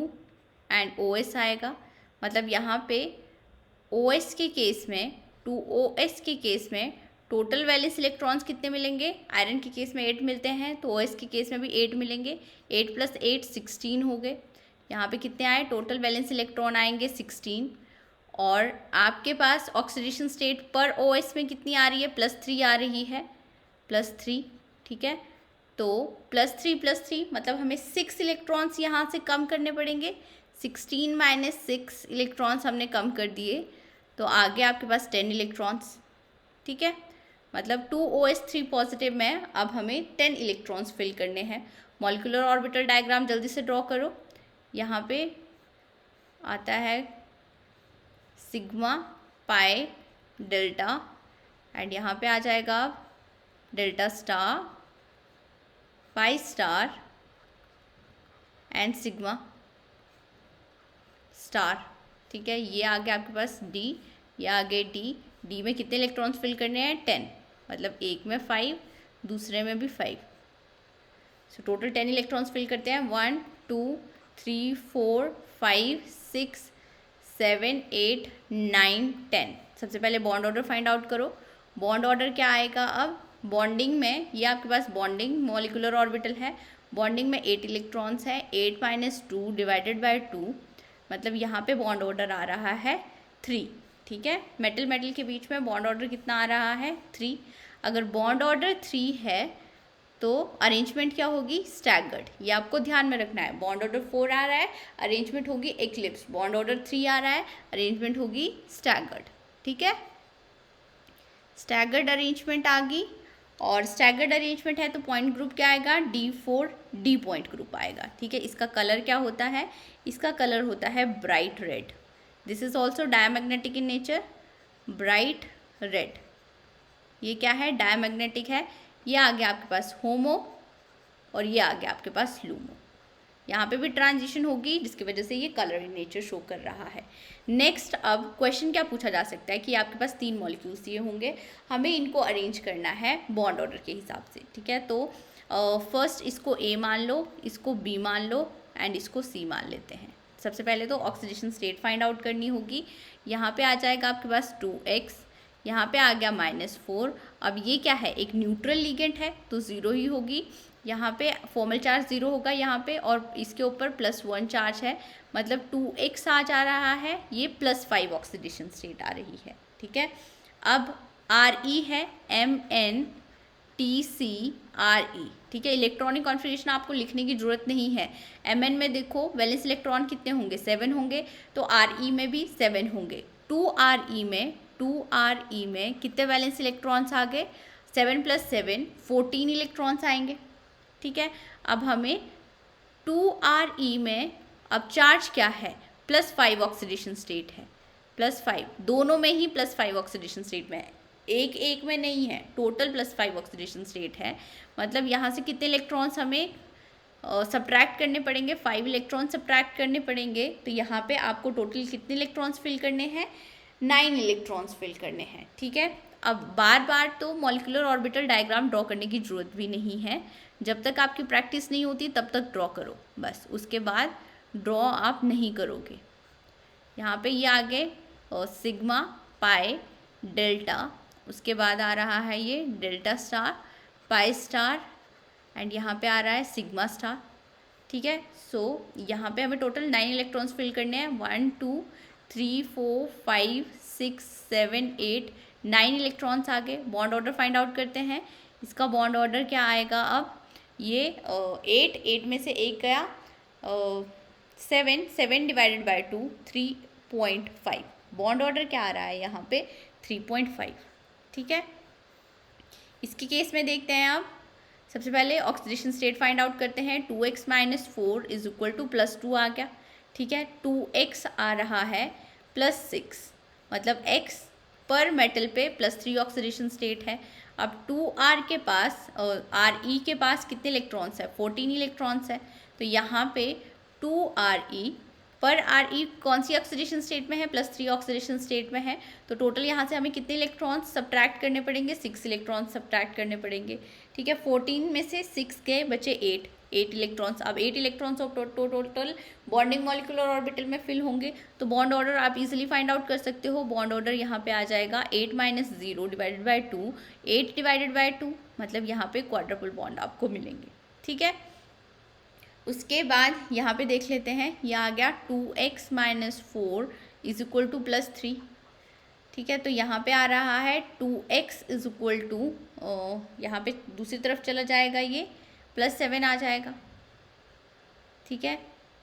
and OS आएगा, मतलब यहाँ पे OS के केस में 2OS के केस में टोटल वैलेंस इलेक्ट्रॉन्स कितने मिलेंगे, आयरन के केस में 8 मिलते हैं, तो OS के केस में भी 8 मिलेंगे। 8 + 8 16 हो गए। यहाँ पे कितने आए, टोटल वैलेंस इलेक्ट्रॉन आएंगे 16। और आपके पास ऑक्सीडेशन स्टेट पर OS में कितनी आ रही है, +3 आ रही है, +3, ठीक है। तो +3 मतलब हमें 6 इलेक्ट्रॉन्स यहाँ से कम करने पड़ेंगे। 16 - 6 इलेक्ट्रॉन्स हमने कम कर दिए, तो आगे आपके पास 10 इलेक्ट्रॉन्स, ठीक है। मतलब 2OH3 पॉजिटिव में अब हमें 10 इलेक्ट्रॉन्स फिल करने हैं। मॉलिक्यूलर ऑर्बिटल डायग्राम जल्दी से ड्रॉ करो। यहाँ पे आता है सिग्मा पाई डेल्टा एंड यहाँ पे आ जाएगा delta star pi star and sigma star, ठीक है। ये आ गया आपके पास D, ये आ गए D में कितने इलेक्ट्रॉन्स फिल करने हैं, 10, मतलब एक में 5, दूसरे में भी 5। सो टोटल 10 इलेक्ट्रॉन्स फिल करते हैं। 1 2 3 4 5 6 7 8 9 10। सबसे पहले बॉन्ड ऑर्डर फाइंड आउट करो। बॉन्ड ऑर्डर क्या आएगा, अब बॉन्डिंग में ये आपके पास बॉन्डिंग मॉलिक्यूलर ऑर्बिटल है, बॉन्डिंग में 8 इलेक्ट्रॉन्स है, 8 - 2 डिवाइडेड बाय 2, मतलब यहाँ पे बॉन्ड ऑर्डर आ रहा है 3, ठीक है। मेटल मेटल के बीच में बॉन्ड ऑर्डर कितना आ रहा है, 3। अगर बॉन्ड ऑर्डर 3 है तो अरेंजमेंट क्या होगी, स्टैगर्ड। ये आपको ध्यान में रखना है। बॉन्ड ऑर्डर 4 आ रहा है, अरेंजमेंट होगी एक्लिप्स। बॉन्ड ऑर्डर 3 आ रहा है, अरेंजमेंट होगी स्टैगर्ड, ठीक है। स्टैगर्ड अरेंजमेंट आ गई। और स्टैगर्ड अरेंजमेंट है तो पॉइंट ग्रुप क्या आएगा, D4 D पॉइंट ग्रुप आएगा। ठीक है, इसका कलर क्या होता है, इसका कलर होता है bright red. This is also diamagnetic in nature, bright red. ये क्या है, डायमैग्नेटिक है। ये आ गया आपके पास होमो और ये आ गया आपके पास लूमो। यहाँ पे भी ट्रांजिशन होगी जिसकी वजह से ये कलर इन नेचर शो कर रहा है। नेक्स्ट, अब क्वेश्चन क्या पूछा जा सकता है कि आपके पास 3 मॉलिक्यूल्स दिए होंगे, हमें इनको अरेंज करना है बॉन्ड ऑर्डर के हिसाब से। ठीक है, तो फर्स्ट इसको A मान लो, इसको B मान लो एंड इसको C मान लेते हैं। सबसे पहले तो ऑक्सीडेशन स्टेट फाइंड आउट करनी होगी। यहाँ पे आ जाएगा आपके पास 2x, यहाँ पे आ गया -4। अब ये क्या है, एक न्यूट्रल लिगेंड है तो 0 ही होगी। यहाँ पे फॉर्मल चार्ज 0 होगा यहाँ पे, और इसके ऊपर +1 चार्ज है, मतलब 2x आ जा रहा है, ये +5 ऑक्सीडेशन स्टेट आ रही है। ठीक है, अब Re है MnTcRe। ठीक है, इलेक्ट्रॉनिक कॉन्फ़िगरेशन आपको लिखने की ज़रूरत नहीं है। Mn में देखो वैलेंस इलेक्ट्रॉन कितने होंगे, 7 होंगे, तो Re में भी 7 होंगे। 2Re में कितने वैलेंस इलेक्ट्रॉन्स आ गए, 7 + 7 14 इलेक्ट्रॉन्स आएंगे। ठीक है, अब हमें 2Re में अब चार्ज क्या है, +5 ऑक्सीडेशन स्टेट है, +5 दोनों में ही +5 ऑक्सीडेशन स्टेट में है, एक में नहीं है, टोटल +5 ऑक्सीडेशन स्टेट है। मतलब यहाँ से कितने इलेक्ट्रॉन्स हमें सब्ट्रैक्ट करने पड़ेंगे, 5 इलेक्ट्रॉन सब्ट्रैक्ट करने पड़ेंगे। तो यहाँ पे आपको टोटल कितने इलेक्ट्रॉन्स फिल करने हैं, 9 इलेक्ट्रॉन्स फिल करने हैं। ठीक है, अब बार बार तो मॉलिक्यूलर ऑर्बिटल डायग्राम ड्रॉ करने की ज़रूरत भी नहीं है, जब तक आपकी प्रैक्टिस नहीं होती तब तक ड्रॉ करो बस, उसके बाद ड्रॉ आप नहीं करोगे। यहाँ पे ये आगे सिग्मा पाई डेल्टा, उसके बाद आ रहा है ये delta star, pi star and यहाँ पे आ रहा है सिग्मा स्टार। ठीक है, सो यहाँ पे हमें टोटल 9 इलेक्ट्रॉन्स फिल करने हैं, 1 2 3 4 5 6 7 8 9 इलेक्ट्रॉन्स आ गए। बॉन्ड ऑर्डर फाइंड आउट करते हैं, इसका बॉन्ड ऑर्डर क्या आएगा, अब ये 8 में से एक गया, 7 डिवाइडेड बाई 2 3.5। बॉन्ड ऑर्डर क्या आ रहा है यहाँ पे, 3.5। ठीक है, इसके केस में देखते हैं आप। सबसे पहले ऑक्सीडेशन स्टेट फाइंड आउट करते हैं, 2x - 4 = +2 आ गया। ठीक है, 2x आ रहा है +6, मतलब x पर मेटल पे +3 ऑक्सीडेशन स्टेट है। अब 2r के पास Re के पास कितने इलेक्ट्रॉन्स है, 14 इलेक्ट्रॉन्स है, तो यहाँ पे 2Re पर Re कौन सी ऑक्सीडेशन स्टेट में है, +3 ऑक्सीडेशन स्टेट में है। तो टोटल यहाँ से हमें कितने इलेक्ट्रॉन्स सब्ट्रैक्ट करने पड़ेंगे, 6 इलेक्ट्रॉन्स सब्ट्रैक्ट करने पड़ेंगे। ठीक है, 14 में से 6 गए, बचे 8 इलेक्ट्रॉन्स। अब 8 electrons of total bonding molecular orbital में फिल होंगे, तो बॉन्ड ऑर्डर आप इजीली फाइंड आउट कर सकते हो। बॉन्ड ऑर्डर यहाँ पे आ जाएगा 8 - 0 डिवाइडेड बाई 2, 8 डिवाइडेड बाई 2, मतलब यहाँ पे क्वाड्रपल बॉन्ड आपको मिलेंगे। ठीक है, उसके बाद यहाँ पे देख लेते हैं, यह आ गया 2x - 4 = +3। ठीक है, तो यहाँ पे आ रहा है 2x = यहाँ पे दूसरी तरफ चला जाएगा, ये +7 आ जाएगा। ठीक है,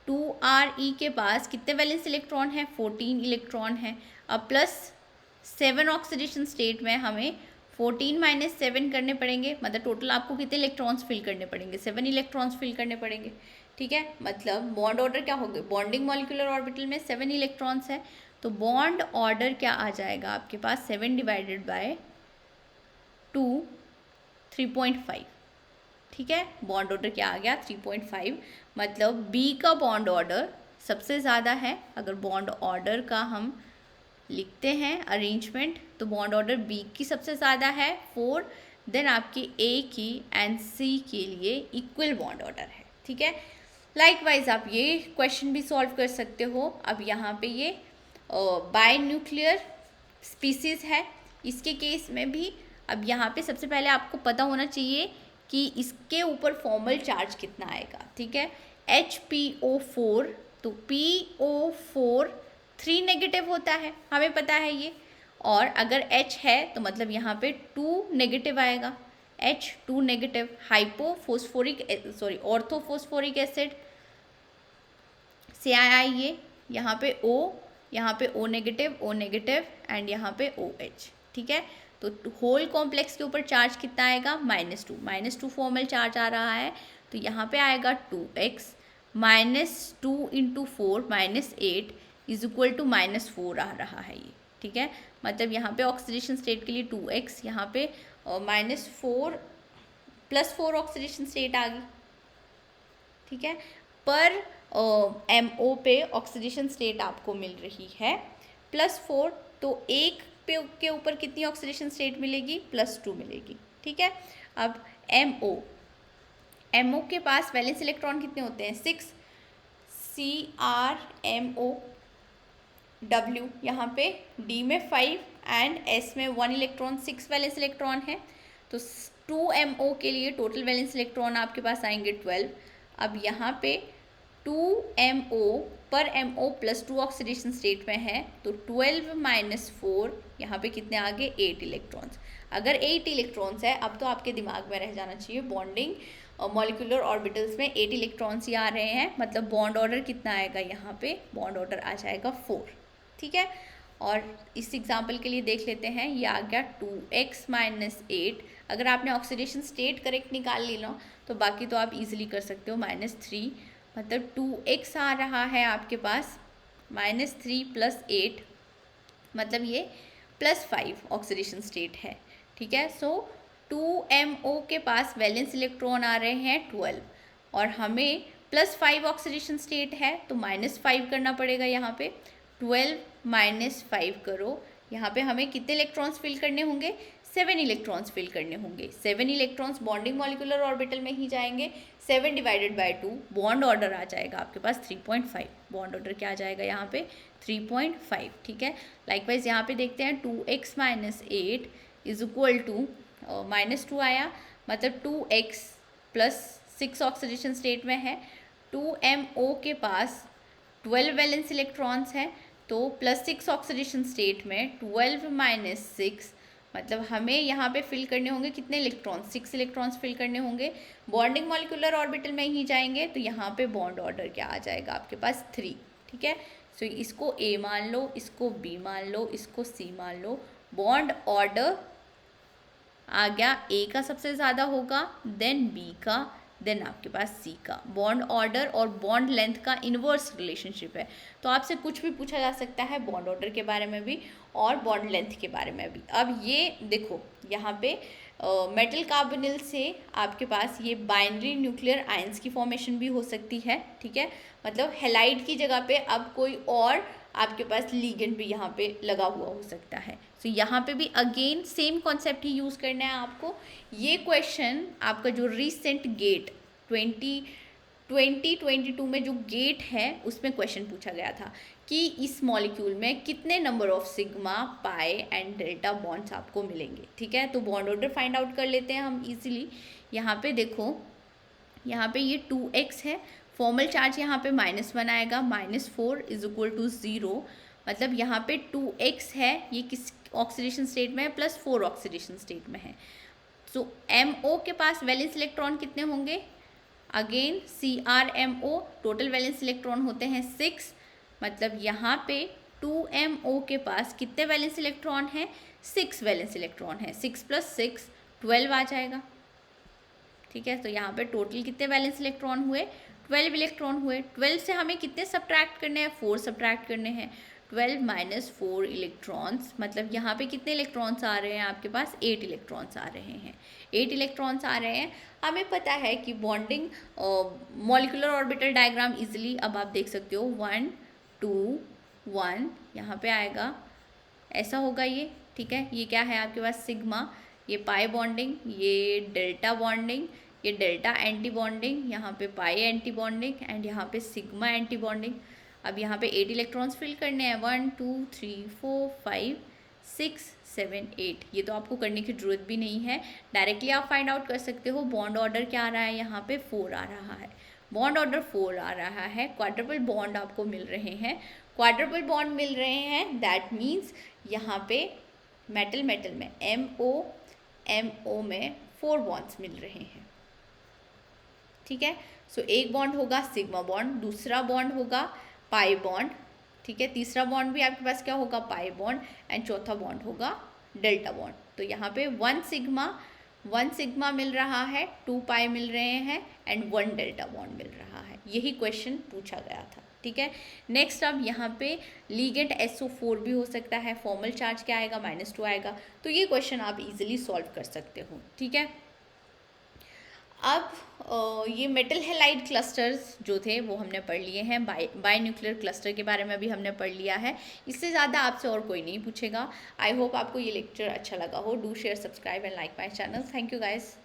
2Re के पास कितने वैलेंस इलेक्ट्रॉन है, 14 इलेक्ट्रॉन है। अब +7 ऑक्सीडेशन स्टेट में हमें 14 - 7 करने पड़ेंगे, मतलब टोटल आपको कितने इलेक्ट्रॉन्स फिल करने पड़ेंगे, 7 इलेक्ट्रॉन्स फिल करने पड़ेंगे। ठीक है, मतलब बॉन्ड ऑर्डर क्या होगा, बॉन्डिंग मॉलिक्यूलर ऑर्बिटल में 7 इलेक्ट्रॉन्स है, तो बॉन्ड ऑर्डर क्या आ जाएगा आपके पास, 7 डिवाइडेड बाय 2 3.5। ठीक है, बॉन्ड ऑर्डर क्या आ गया, 3.5, मतलब B का बॉन्ड ऑर्डर सबसे ज़्यादा है। अगर बॉन्ड ऑर्डर का हम लिखते हैं अरेंजमेंट, तो बॉन्ड ऑर्डर B की सबसे ज़्यादा है 4, देन आपकी A की एंड C के लिए इक्वल बॉन्ड ऑर्डर है। ठीक है, लाइकवाइज आप ये क्वेश्चन भी सॉल्व कर सकते हो। अब यहाँ पे ये बाय न्यूक्लियर स्पीसीज़ है, इसके केस में भी अब यहाँ पे सबसे पहले आपको पता होना चाहिए कि इसके ऊपर फॉर्मल चार्ज कितना आएगा। ठीक है, HPO4, तो PO4 3 नेगेटिव होता है, हमें पता है ये, और अगर H है तो मतलब यहाँ पे 2 नेगेटिव आएगा, H 2 नेगेटिव। ऑर्थोफोस्फोरिक एसिड CII, ये यहाँ पे O, यहाँ पे O नेगेटिव एंड यहाँ पे OH। ठीक है, तो होल कॉम्प्लेक्स के ऊपर चार्ज कितना आएगा, -2 फॉर्मल चार्ज आ रहा है, तो यहाँ पे आएगा 2x, -2 × 4 -8 इज इक्वल टू -4 आ रहा है ये, ठीक है। मतलब यहाँ पे ऑक्सीडेशन स्टेट के लिए 2x, यहाँ पे -4 +4 ऑक्सीडेशन स्टेट आ गई, ठीक है। पर MO पे ऑक्सीडेशन स्टेट आपको मिल रही है +4, तो एक पे के ऊपर कितनी ऑक्सीडेशन स्टेट मिलेगी, +2 मिलेगी, ठीक है। अब MO के पास वैलेंस इलेक्ट्रॉन कितने होते हैं, 6, CrMO W, यहाँ पे D में 5 एंड S में 1 इलेक्ट्रॉन, 6 वैलेंस इलेक्ट्रॉन है, तो 2MO के लिए टोटल वैलेंस इलेक्ट्रॉन आपके पास आएंगे 12। अब यहाँ पे 2MO पर MO +2 ऑक्सीडेशन स्टेट में है, तो 12 - 4 यहाँ पे कितने आ गए, 8 इलेक्ट्रॉन्स। अगर 8 इलेक्ट्रॉन्स है, अब तो आपके दिमाग में रह जाना चाहिए बॉन्डिंग मॉलिक्यूलर ऑर्बिटल्स में 8 इलेक्ट्रॉन्स ही आ रहे हैं, मतलब बॉन्ड ऑर्डर कितना आएगा, यहाँ पे बॉन्ड ऑर्डर आ जाएगा 4, ठीक है। और इस एग्जाम्पल के लिए देख लेते हैं, ये आ गया 2x - 8। अगर आपने ऑक्सीडेशन स्टेट करेक्ट निकाल ली ना, तो बाकी तो आप इजीली कर सकते हो, -3, मतलब 2x आ रहा है आपके पास, -3 + 8 मतलब ये +5 ऑक्सीडेशन स्टेट है, ठीक है। सो 2MO के पास वैलेंस इलेक्ट्रॉन आ रहे हैं 12, और हमें +5 ऑक्सीडेशन स्टेट है, तो -5 करना पड़ेगा यहाँ पे। 12 - 5 करो, यहाँ पे हमें कितने इलेक्ट्रॉन्स फिल करने होंगे, 7 इलेक्ट्रॉन्स फिल करने होंगे। 7 इलेक्ट्रॉन्स बॉन्डिंग मॉलिक्यूलर ऑर्बिटल में ही जाएंगे, 7 / 2 बॉन्ड ऑर्डर आ जाएगा आपके पास 3.5, बॉन्ड ऑर्डर क्या आ जाएगा यहाँ पे, 3.5, ठीक है। लाइकवाइज यहाँ पे देखते हैं 2x - 8 इज इक्वल टू -2 आया, मतलब 2x + 6 ऑक्सीडेशन स्टेट में है, 2MO के पास 12 वैलेंस इलेक्ट्रॉन्स हैं, तो +6 ऑक्सीडेशन स्टेट में 12 - 6 मतलब हमें यहाँ पे फिल करने होंगे कितने इलेक्ट्रॉन्स, 6 इलेक्ट्रॉन्स फिल करने होंगे, बॉन्डिंग मॉलिक्यूलर ऑर्बिटल में ही जाएंगे, तो यहाँ पे बॉन्ड ऑर्डर क्या आ जाएगा आपके पास, 3, ठीक है। सो इसको A मान लो, इसको B मान लो, इसको C मान लो, बॉन्ड ऑर्डर आ गया A का सबसे ज़्यादा होगा, देन B का, देन आपके पास C का। बॉन्ड ऑर्डर और बॉन्ड लेंथ का इन्वर्स रिलेशनशिप है, तो आपसे कुछ भी पूछा जा सकता है बॉन्ड ऑर्डर के बारे में भी और बॉन्ड लेंथ के बारे में भी। अब ये देखो यहाँ पे मेटल कार्बोनिल से आपके पास ये बाइनरी न्यूक्लियर आयंस की फॉर्मेशन भी हो सकती है, ठीक है। मतलब हेलाइड की जगह पे अब कोई और आपके पास लीगेंड भी यहाँ पे लगा हुआ हो सकता है। तो यहाँ पे भी अगेन सेम कॉन्सेप्ट ही यूज़ करना है आपको। ये क्वेश्चन आपका जो रिसेंट गेट 2022 में जो गेट है उसमें क्वेश्चन पूछा गया था कि इस मॉलिक्यूल में कितने number of sigma, pi and delta bonds आपको मिलेंगे, ठीक है। तो बॉन्ड ऑर्डर फाइंड आउट कर लेते हैं हम इजीली। यहाँ पे देखो, यहाँ पे ये 2x है, फॉर्मल चार्ज यहाँ पे -1 आएगा, -4 इज इक्वल टू 0, मतलब यहाँ पे 2x है, ये किस ऑक्सीडेशन स्टेट में है, +4 ऑक्सीडेशन स्टेट में है। सो MO के पास वैलेंस इलेक्ट्रॉन कितने होंगे, again CrMO total valence electron होते हैं 6, मतलब यहाँ पे 2MO के पास कितने वैलेंस इलेक्ट्रॉन हैं, 6 वैलेंस इलेक्ट्रॉन है, 6 + 6 12 आ जाएगा, ठीक है। तो यहाँ पे टोटल कितने वैलेंस इलेक्ट्रॉन हुए, 12 इलेक्ट्रॉन हुए। 12 से हमें कितने सब्ट्रैक्ट करने हैं, 4 सब्ट्रैक्ट करने हैं, 12 - 4 इलेक्ट्रॉन्स, मतलब यहाँ पे कितने इलेक्ट्रॉन्स आ रहे हैं आपके पास, 8 इलेक्ट्रॉन्स आ रहे हैं, 8 इलेक्ट्रॉन्स आ रहे हैं। हमें पता है कि bonding molecular orbital diagram easily अब आप देख सकते हो, 1 2 1 यहाँ पे आएगा, ऐसा होगा ये, ठीक है। ये क्या है आपके पास, सिग्मा, ये पाई बॉन्डिंग, ये डेल्टा बॉन्डिंग, ये डेल्टा एंटी बॉन्डिंग, यहाँ पे पाई एंटी बॉन्डिंग एंड यहाँ पे सिग्मा एंटी बॉन्डिंग। अब यहाँ पे 8 इलेक्ट्रॉन्स फिल करने हैं, 1 2 3 4 5 6 7 8। ये तो आपको करने की ज़रूरत भी नहीं है, डायरेक्टली आप फाइंड आउट कर सकते हो। बॉन्ड ऑर्डर क्या आ रहा है, यहाँ पे 4 आ रहा है, बॉन्ड ऑर्डर 4 आ रहा है। क्वाड्रपल बॉन्ड आपको मिल रहे हैं, क्वाड्रपल बॉन्ड मिल रहे हैं, दैट मीन्स यहाँ पे मेटल में MO में 4 बॉन्ड्स मिल रहे हैं, ठीक है। सो एक बॉन्ड होगा सिग्मा बॉन्ड, दूसरा बॉन्ड होगा पाई बॉन्ड, ठीक है, तीसरा बॉन्ड भी आपके पास क्या होगा, पाई बॉन्ड, एंड चौथा बॉन्ड होगा डेल्टा बॉन्ड। तो यहाँ पे 1 सिग्मा मिल रहा है, 2 पाई मिल रहे हैं एंड 1 डेल्टा बॉन्ड मिल रहा है। यही क्वेश्चन पूछा गया था, ठीक है। नेक्स्ट अब यहाँ पे लीगेंड SO4 भी हो सकता है, फॉर्मल चार्ज क्या आएगा, -2 आएगा। तो ये क्वेश्चन आप इजीली सॉल्व कर सकते हो, ठीक है। अब ये मेटल हैलाइड क्लस्टर्स जो थे वो हमने पढ़ लिए हैं, बाय न्यूक्लियर क्लस्टर के बारे में भी हमने पढ़ लिया है। इससे ज़्यादा आपसे और कोई नहीं पूछेगा। आई होप आपको ये लेक्चर अच्छा लगा हो। Do share, subscribe and like my channel. Thank you guys.